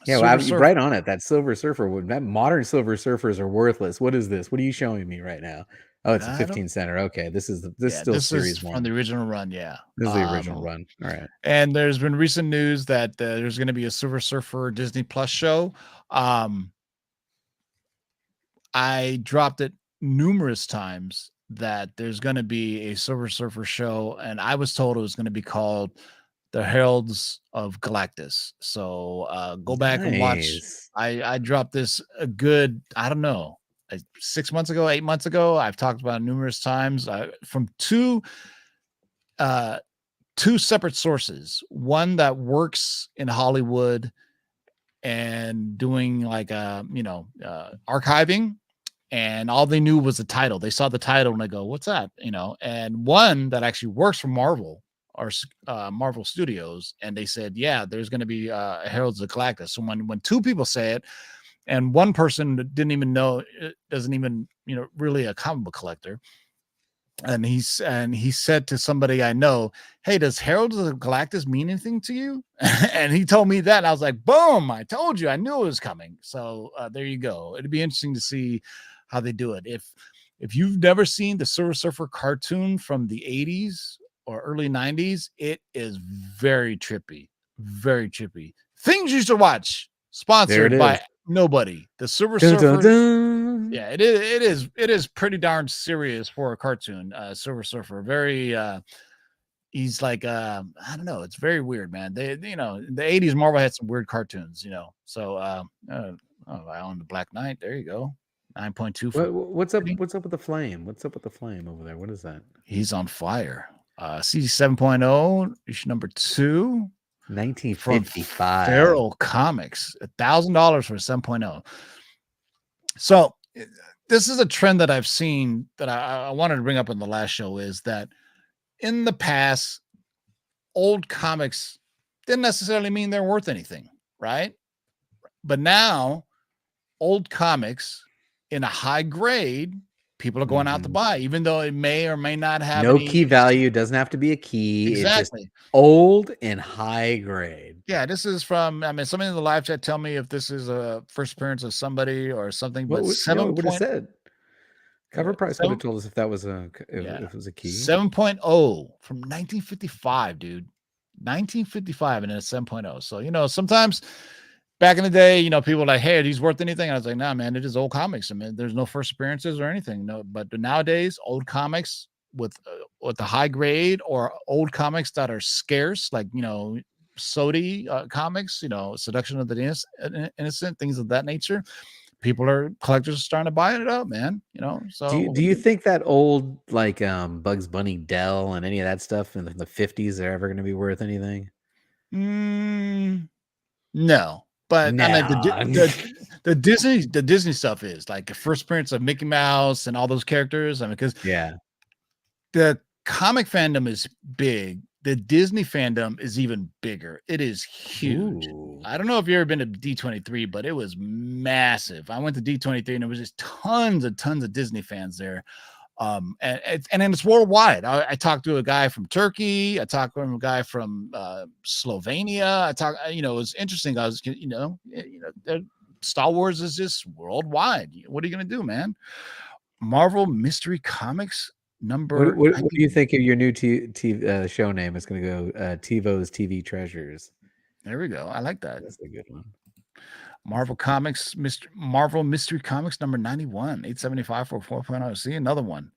Yeah, well, right on it. That Silver Surfer. That modern Silver Surfers are worthless. What is this? What are you showing me right now? Oh, it's a 15 center. Okay, this is still series 1 from the original run. Yeah, this is the original run. All right. And there's been recent news that there's going to be a Silver Surfer Disney Plus show. I dropped it numerous times that there's going to be a Silver Surfer show, and I was told it was going to be called The Heralds of Galactus. So go back and watch. I dropped this a good, I don't know, 6 months ago, 8 months ago. I've talked about it numerous times from two separate sources. One that works in Hollywood and doing like archiving, and all they knew was the title. They saw the title and they go, "What's that?" And one that actually works for Marvel or Marvel Studios, and they said, "Yeah, there's going to be Heralds of Galactus." So when two people say it, and one person didn't even know, doesn't even really a comic book collector, and he said to somebody I know, "Hey, does Heralds of Galactus mean anything to you?" And he told me that, and I was like, "Boom! I told you, I knew it was coming." So there you go. It'd be interesting to see how they do it. If you've never seen the Silver Surfer cartoon from the 80s or early 90s, it is very trippy. Very trippy. Things you should watch. Sponsored by nobody. The Silver Dun, dun, Surfer. dun. Yeah, it is pretty darn serious for a cartoon. Silver Surfer, very. He's like, I don't know. It's very weird, man. In the '80s, Marvel had some weird cartoons, So, I own the Black Knight. There you go. 9.2 from. What's up? What's up with the flame? What's up with the flame over there? What is that? He's on fire. C 7.0, issue number 2 from 1955. Feral Comics. $1,000 for 7.0. So this is a trend that I've seen that I wanted to bring up in the last show, is that in the past, old comics didn't necessarily mean they're worth anything, right? But now, old comics in a high grade, people are going out to buy, even though it may or may not have no any key value. Doesn't have to be a key. Exactly. It's just old and high grade. Yeah, this is from. Somebody in the live chat tell me if this is a first appearance of somebody or something. But No, it would have said. CovrPrice would have told us if that was if it was a key. 7.0 from 1955, dude. 1955, and then it's 7.0. So sometimes back in the day, people were like, "Hey, are these worth anything?" I was like, "Nah, man, it is old comics. I mean, there's no first appearances or anything. No, but nowadays, old comics with the high grade, or old comics that are scarce, like Sodi comics, Seduction of the Innocent, things of that nature. Collectors are starting to buy it up, man. So do you think that old like Bugs Bunny Dell and any of that stuff in the 50s are ever going to be worth anything? No, but I mean Nah. the Disney stuff is like the first appearance of Mickey Mouse and all those characters. I mean, because Yeah. the comic fandom is big. The Disney fandom is even bigger. It is huge. Ooh. I don't know if you've ever been to D23, but it was massive. I went to D23 and there was just tons of Disney fans there. And then it's worldwide. I talked to a guy from Turkey. I talked to a guy from Slovenia. It was interesting. Star Wars is just worldwide. What are you gonna do, man? Marvel Mystery Comics number. What do you think of your new show name? It's going to go TiVo's TV Treasures. There we go. I like that. That's a good one. Marvel Mystery Comics number 91, 875 for 4.0. See another one.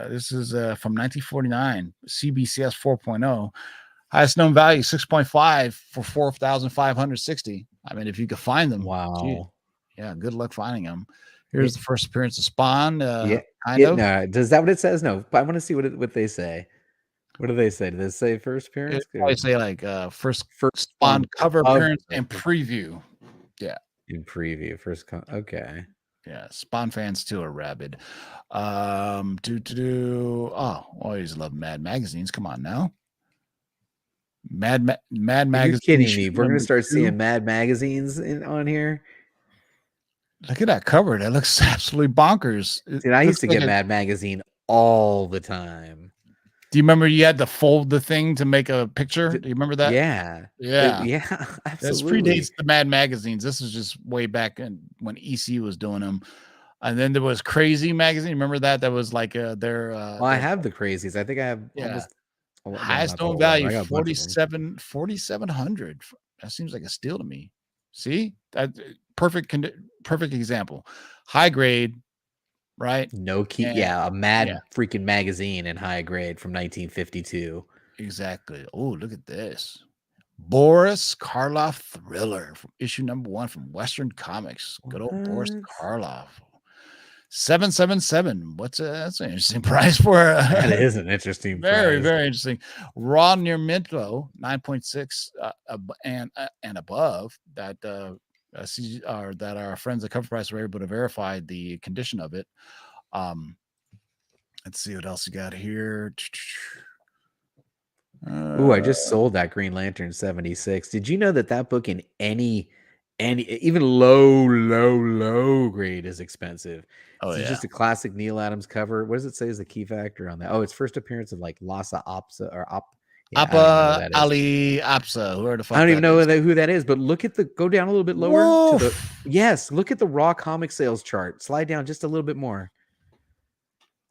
This is from 1949, CBCS 4.0. Highest known value 6.5 for 4,560. I mean, if you could find them. Wow. Yeah, good luck finding them. Here's the first appearance of Spawn. No. Does that what it says? No, but I want to see what they say. What do they say? Do they say first appearance? I say like first Spawn cover appearance and preview. Yeah. In preview, okay. Yeah, Spawn fans too are rabid. Always love Mad magazines. Come on now. Mad magazines. You're kidding me. We're gonna start seeing Mad magazines on here. Look at that cover. That looks absolutely bonkers. Dude, I used to get Mad magazine all the time. Do you remember you had to fold the thing to make a picture? Do you remember that? Yeah. Yeah. Absolutely. This predates the Mad magazines. This is just way back when EC was doing them. And then there was Crazy magazine. Remember that? That was like I have the Crazies. I think I have almost highest known value 4,700. That seems like a steal to me. See? That perfect example. High grade. Right? No key. A Mad freaking magazine in high grade from 1952. Exactly. Oh, look at this. Boris Karloff thriller from issue number 1 from Western Comics. Good old Boris Karloff. 777. That's an interesting price for that is an interesting very, price. Very interesting. Raw near Minto, 9.6 and above. That that our friends at CovrPrice were able to verify the condition of it. Let's see what else you got here. I just sold that Green Lantern 76. Did you know that book in any even low grade is expensive? It's just a classic Neil Adams cover. What does it say is the key factor on that? Oh, it's first appearance of like Lhasa Apso or Appa Ali Apsa. Who the fuck I don't even know who that is, but go down a little bit lower. Look at the raw comic sales chart. Slide down just a little bit more.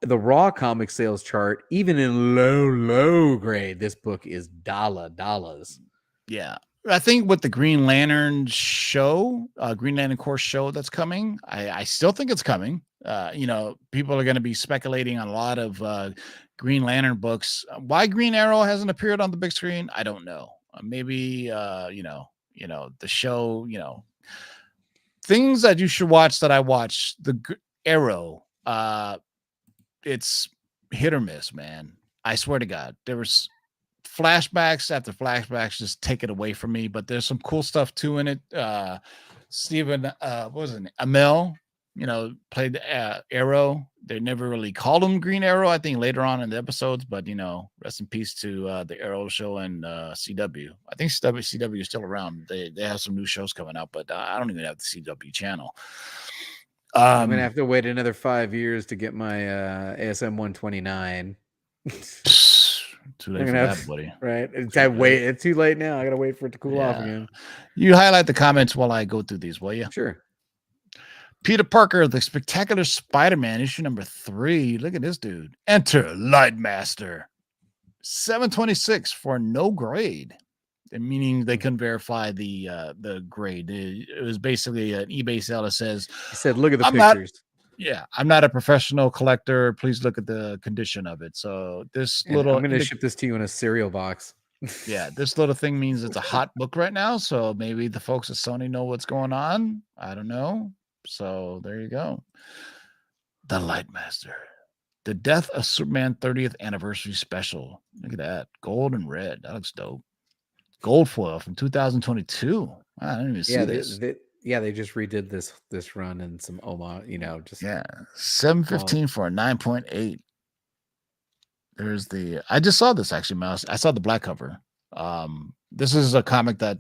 The raw comic sales chart, even in low grade, this book is dollars. Yeah. I think with the Green Lantern show, Green Lantern Corps show that's coming, I still think it's coming. People are going to be speculating on a lot of Green Lantern books. Why Green Arrow hasn't appeared on the big screen, I don't know. Maybe the show, things that you should watch that I watched. Arrow, it's hit or miss, man. I swear to God, there was flashbacks after flashbacks just take it away from me, but there's some cool stuff too in it. Stephen, what was it? Amell, played Arrow. They never really called him Green Arrow, I think, later on in the episodes, but rest in peace to the Arrow show and CW. I think CW is still around. They have some new shows coming out, but I don't even have the CW channel. I'm gonna have to wait another 5 years to get my ASM 129. Too late for that, buddy. Right? It's too late now. I gotta wait for it to cool off again. You highlight the comments while I go through these, will you? Sure. Peter Parker, the Spectacular Spider-Man, issue number 3. Look at this dude. Enter Lightmaster. 726 for no grade. Meaning they couldn't verify the grade. It was basically an eBay sale that says, he said, look at the pictures. I'm not a professional collector. Please look at the condition of it. So I'm going to ship this to you in a cereal box. Yeah, this little thing means it's a hot book right now. So maybe the folks at Sony know what's going on. I don't know. So there you go. The Lightmaster. The Death of Superman 30th Anniversary Special. Look at that. Gold and red. That looks dope. Gold foil from 2022. I didn't even see this. They just redid this run and some just 715 for a 9.8. There's I just saw this actually, Mouse. I saw the black cover. This is a comic that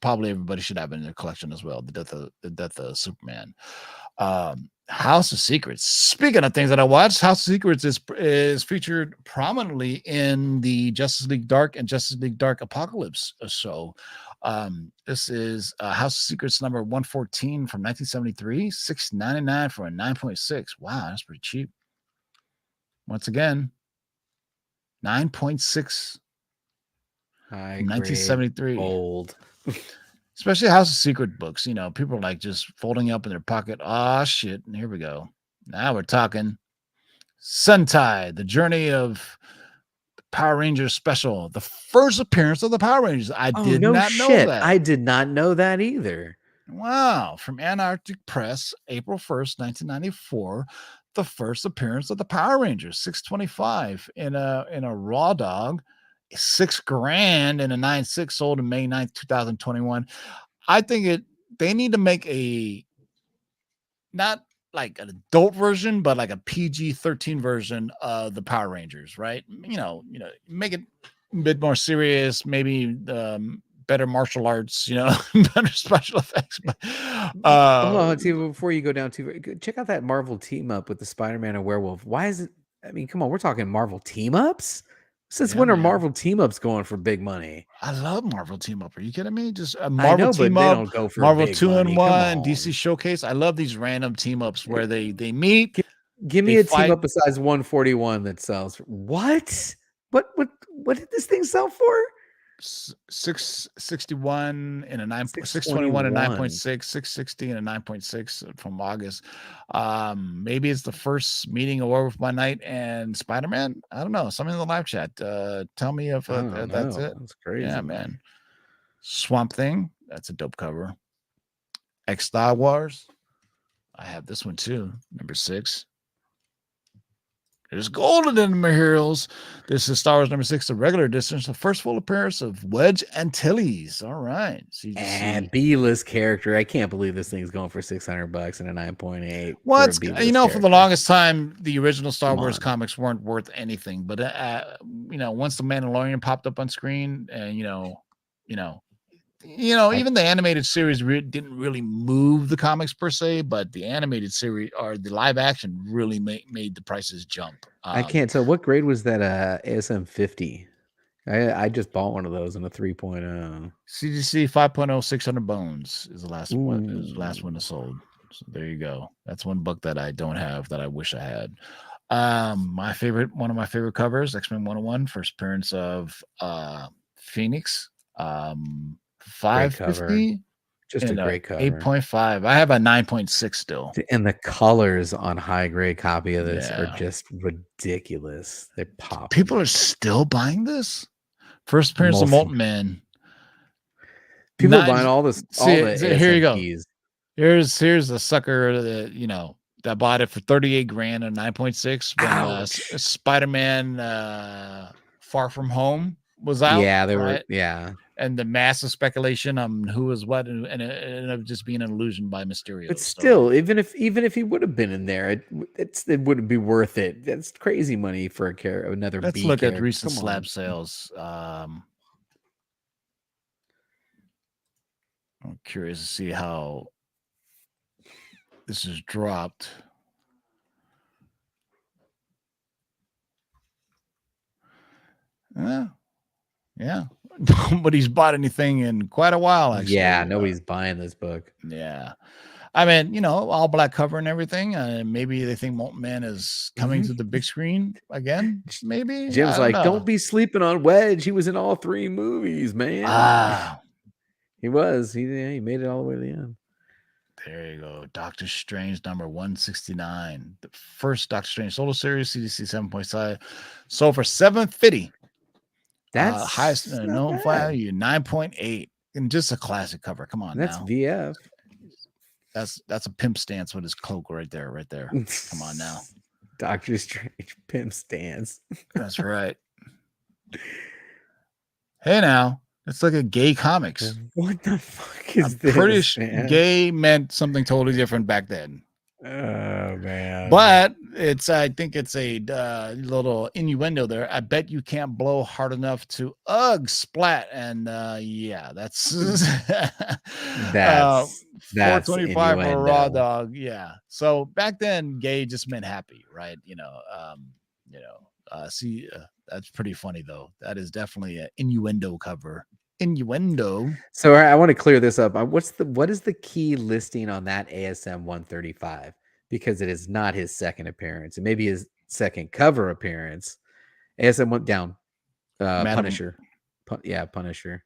probably everybody should have in their collection as well. The Death of Superman. House of Secrets. Speaking of things that I watched, House of Secrets is featured prominently in the Justice League Dark and Justice League Dark Apocalypse show. This is House of Secrets number 114 from 1973, $6.99 for a 9.6. Wow, that's pretty cheap. Once again, 9.6. 1973. Old. Especially House of Secret books. People are like just folding up in their pocket. Oh, shit. And here we go. Now we're talking Sentai, the Journey of Power Rangers Special. The first appearance of the Power Rangers. I did not know that. I did not know that either. Wow. From Antarctic Press, April 1st, 1994. The first appearance of the Power Rangers. $6.25 in a raw dog. $6,000 in a 9.6 sold in May 9th, 2021. I think they need to make not like an adult version, but like a PG-13 version of the Power Rangers, right? Make it a bit more serious, maybe better martial arts, better special effects. But hold on, before you go down check out that Marvel team up with the Spider-Man and Werewolf. Why is it? I mean, come on, we're talking Marvel team ups. Since when are Marvel team ups going for big money? I love Marvel team up. Are you kidding me? Just a Marvel team up. They don't go for Marvel 2-in-1, DC Showcase. I love these random team ups where they meet. Give me a team up besides 141 that sells. What? What did this thing sell for? 661 and a 621 and 9.6, 660 and a 9.6 from August. Maybe it's the first meeting of Werewolf by Night and Spider-Man. I don't know. Something in the live chat. Tell me if that's it. That's crazy. Yeah, man. Swamp Thing. That's a dope cover. X Star Wars. I have this one too. Number 6. There's golden in the heroes. This is Star Wars number 6, the regular edition. The first full appearance of Wedge Antilles. All right. And B-list character. I can't believe this thing's going for $600 and a 9.8. Well, for the longest time, the original Star Wars comics weren't worth anything. But once the Mandalorian popped up on screen, and even the animated series didn't really move the comics per se, but the animated series or the live action really made the prices jump. I can't tell. What grade was that ASM 50? I just bought one of those in a 3.0. CGC 5.0, 600 bones is the last one. Is the last one that sold. So there you go. That's one book that I don't have that I wish I had. One of my favorite covers, X-Men 101, first appearance of Phoenix. 550 Just a and great cover. 8.5. I have a 9.6 still. And the colors on high grade copy of this are Yeah. just ridiculous. They're popping. People are still buying this. First appearance of Molten Man. People are buying all this, all the Here you go. ASMPs. Here's a sucker that that bought it for 38 grand and 9.6 when Spider-Man Far From Home was out. Yeah, they right? were. And the massive speculation on who was what, and it ended up just being an illusion by Mysterio. But still, even if he would have been in there, it wouldn't be worth it. That's crazy money for another. Let's B look character. at recent Come slab on. sales. I'm curious to see how this is dropped. Yeah. Nobody's bought anything in quite a while, actually. Yeah, nobody's buying this book. Yeah. I mean, all black cover and everything. Maybe they think Molten Man is coming to the big screen again. Maybe. Jim's like, don't be sleeping on Wedge. He was in all 3 movies, man. He was. He made it all the way to the end. There you go. Doctor Strange number 169. The first Doctor Strange solo series, CDC 7.5. Sold for $750. That's highest known value, 9.8. And just a classic cover. Come on, that's now. VF. That's a pimp stance with his cloak right there. Come on now. Doctor Strange pimp stance. That's right. Hey now. Let's look at gay comics. What the fuck is this? Pretty sure gay meant something totally different back then. Oh man! But I think it's a little innuendo there. I bet you can't blow hard enough to splat, and yeah, that's 425 for a raw dog. Yeah. So back then, gay just meant happy, right? That's pretty funny though. That is definitely an innuendo cover. Innuendo. So I want to clear this up. What is the key listing on that ASM 135? Because it is not his second appearance. It may be his second cover appearance. ASM went down. Punisher. Punisher.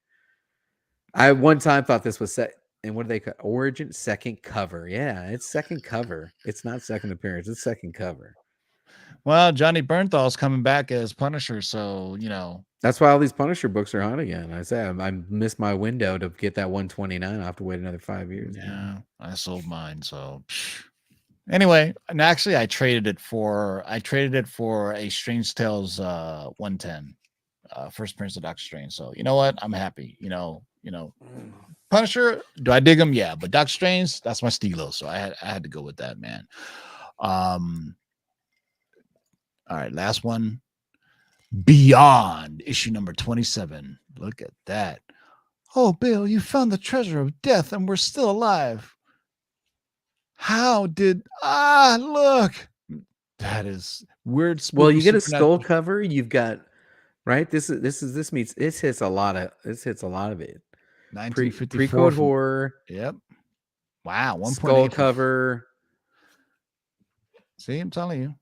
I one time thought this was set. And what do they call origin? Second cover. Yeah, it's second cover. It's not second appearance. It's second cover. Well, Johnny Bernthal's coming back as Punisher, so that's why all these Punisher books are hot again. I say I missed my window to get that 129. I have to wait another 5 years. Yeah, I sold mine. So anyway, and actually, I traded it for a Strange Tales 110, first appearance of Doctor Strange. So you know what? I'm happy. Punisher, do I dig him? Yeah, but Doctor Strange, that's my stilo. So I had to go with that, man. All right, last one. Beyond, issue number 27. Look at that. Oh, Bill, you found the treasure of death and we're still alive. How did look? That is weird. Well, you get a skull cover. You've got right. This meets. This hits a lot of it. 1954 pre-code horror. Yep. Wow. 1.8 skull cover. See, I'm telling you.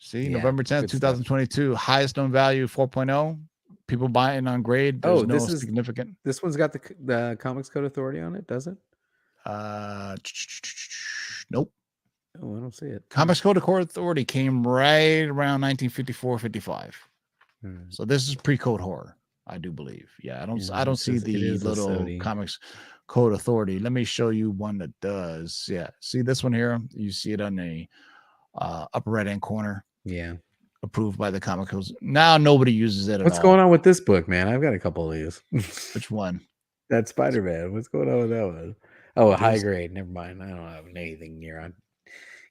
See, yeah, November 10th, 2022, highest known value 4.0. People buying on grade. There's no significant. This one's got the Comics Code Authority on it, does it? Nope. Oh, I don't see it. Comics Code Authority came right around 1954-55. So this is pre-code horror, I do believe. Yeah, I don't see the little Comics Code Authority. Let me show you one that does. Yeah, see this one here? You see it on the upper right-hand corner. Yeah. Approved by the Comic Codes. Now nobody uses it at all. What's going on with this book, man? I've got a couple of these. Which one? That Spider-Man. What's going on with that one? Oh, high grade. Never mind. I don't have anything near. I'm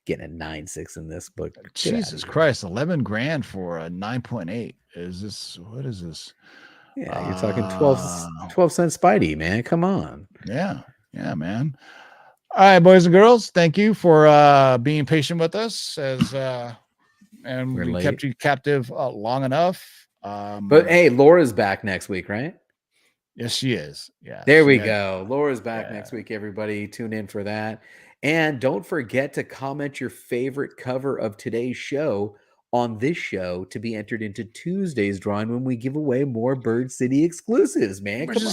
getting a 9.6 in this book. Jesus Christ, 11 grand for a 9.8. What is this? Yeah, you're talking 12 cent Spidey, man. Come on. Yeah, man. All right, boys and girls, thank you for being patient with us and we kept you captive long enough. But hey, Laura's back next week, right? Yes, she is. Yeah. There we go. Laura's back next week, everybody. Tune in for that. And don't forget to comment your favorite cover of today's show on this show to be entered into Tuesday's drawing when we give away more Bird City exclusives, man. Come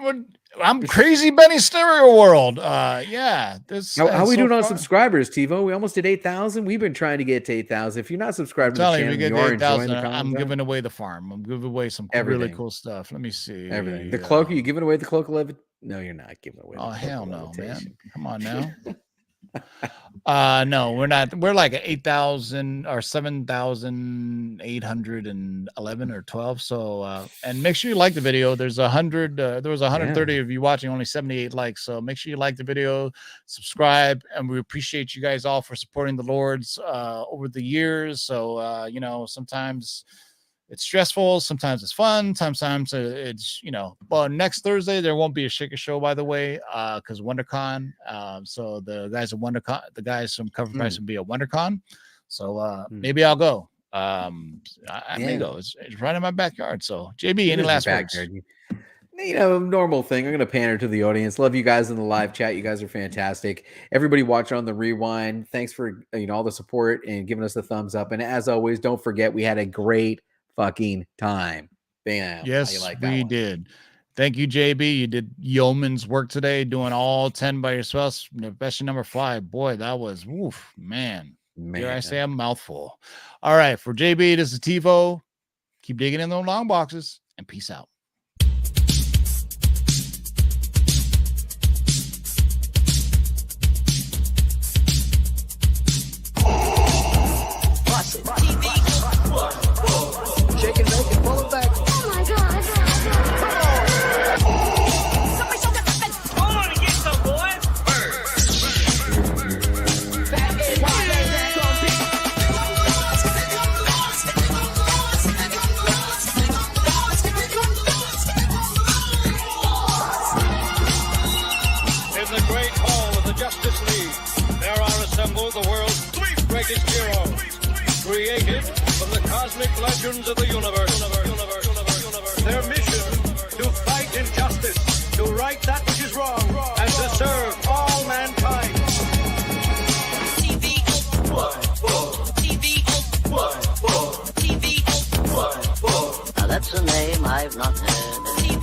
on. I'm crazy Benny Stereo World. Yeah. How are we doing on subscribers, TiVo? We almost did 8,000. We've been trying to get to 8,000. If you're not subscribed to the channel, you are enjoying the content. I'm giving away the farm. I'm giving away some really cool stuff. Let me see. Everything. The cloak, are you giving away the cloak 11? No, you're not giving away. Oh, hell no, man. Come on now. No, we're not. We're like 8,000 or 7,811 or 12. So, and make sure you like the video. There's 100. There was 130 of you watching, only 78 likes. So make sure you like the video, subscribe, and we appreciate you guys all for supporting the Lords over the years. So, you know, sometimes it's stressful, sometimes it's fun, sometimes it's, you know. But next Thursday there won't be a Shaker Show, by the way, because WonderCon. So the guys at WonderCon, the guys from CovrPrice will be at WonderCon. So maybe I'll go. I may go. It's right in my backyard. So JB, any last words? You know, normal thing. I'm going to pander to the audience. Love you guys in the live chat. You guys are fantastic. Everybody watching on the rewind, thanks for, you know, all the support and giving us the thumbs up. And as always, don't forget we had a great fucking time. Bam. Yes, we did. Thank you, JB. You did yeoman's work today, doing all 10 by yourself, especially number 5. Boy, that was woof, man. Dare I say a mouthful. All right, for JB, this is TiVo. Keep digging in those long boxes, and peace out. Shake and make it, pull it back. Oh my God. Somebody show that fucking. Hold on and get some, boy. In the great hall of the Justice League, there are assembled the world's 3 greatest heroes, created from the cosmic legends of the universe. Their mission, to fight injustice, to right that which is wrong, and to serve all mankind. Now that's a name I've not heard. In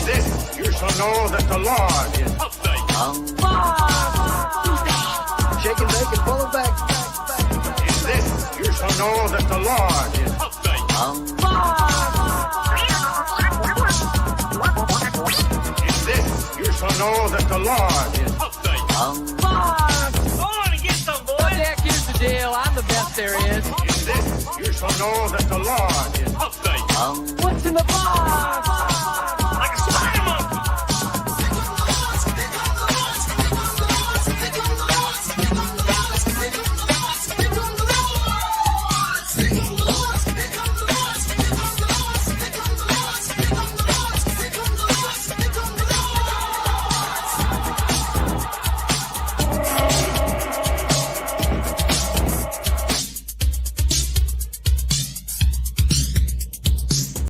this, you shall know that the Lord is shake and bake and pull it back. In this, you shall know that the Lord is in this, you shall know that the Lord is Hold on and get some, boy. Jack, here's the deal. I'm the best there is. In this, you shall know that the Lord is What's in the box?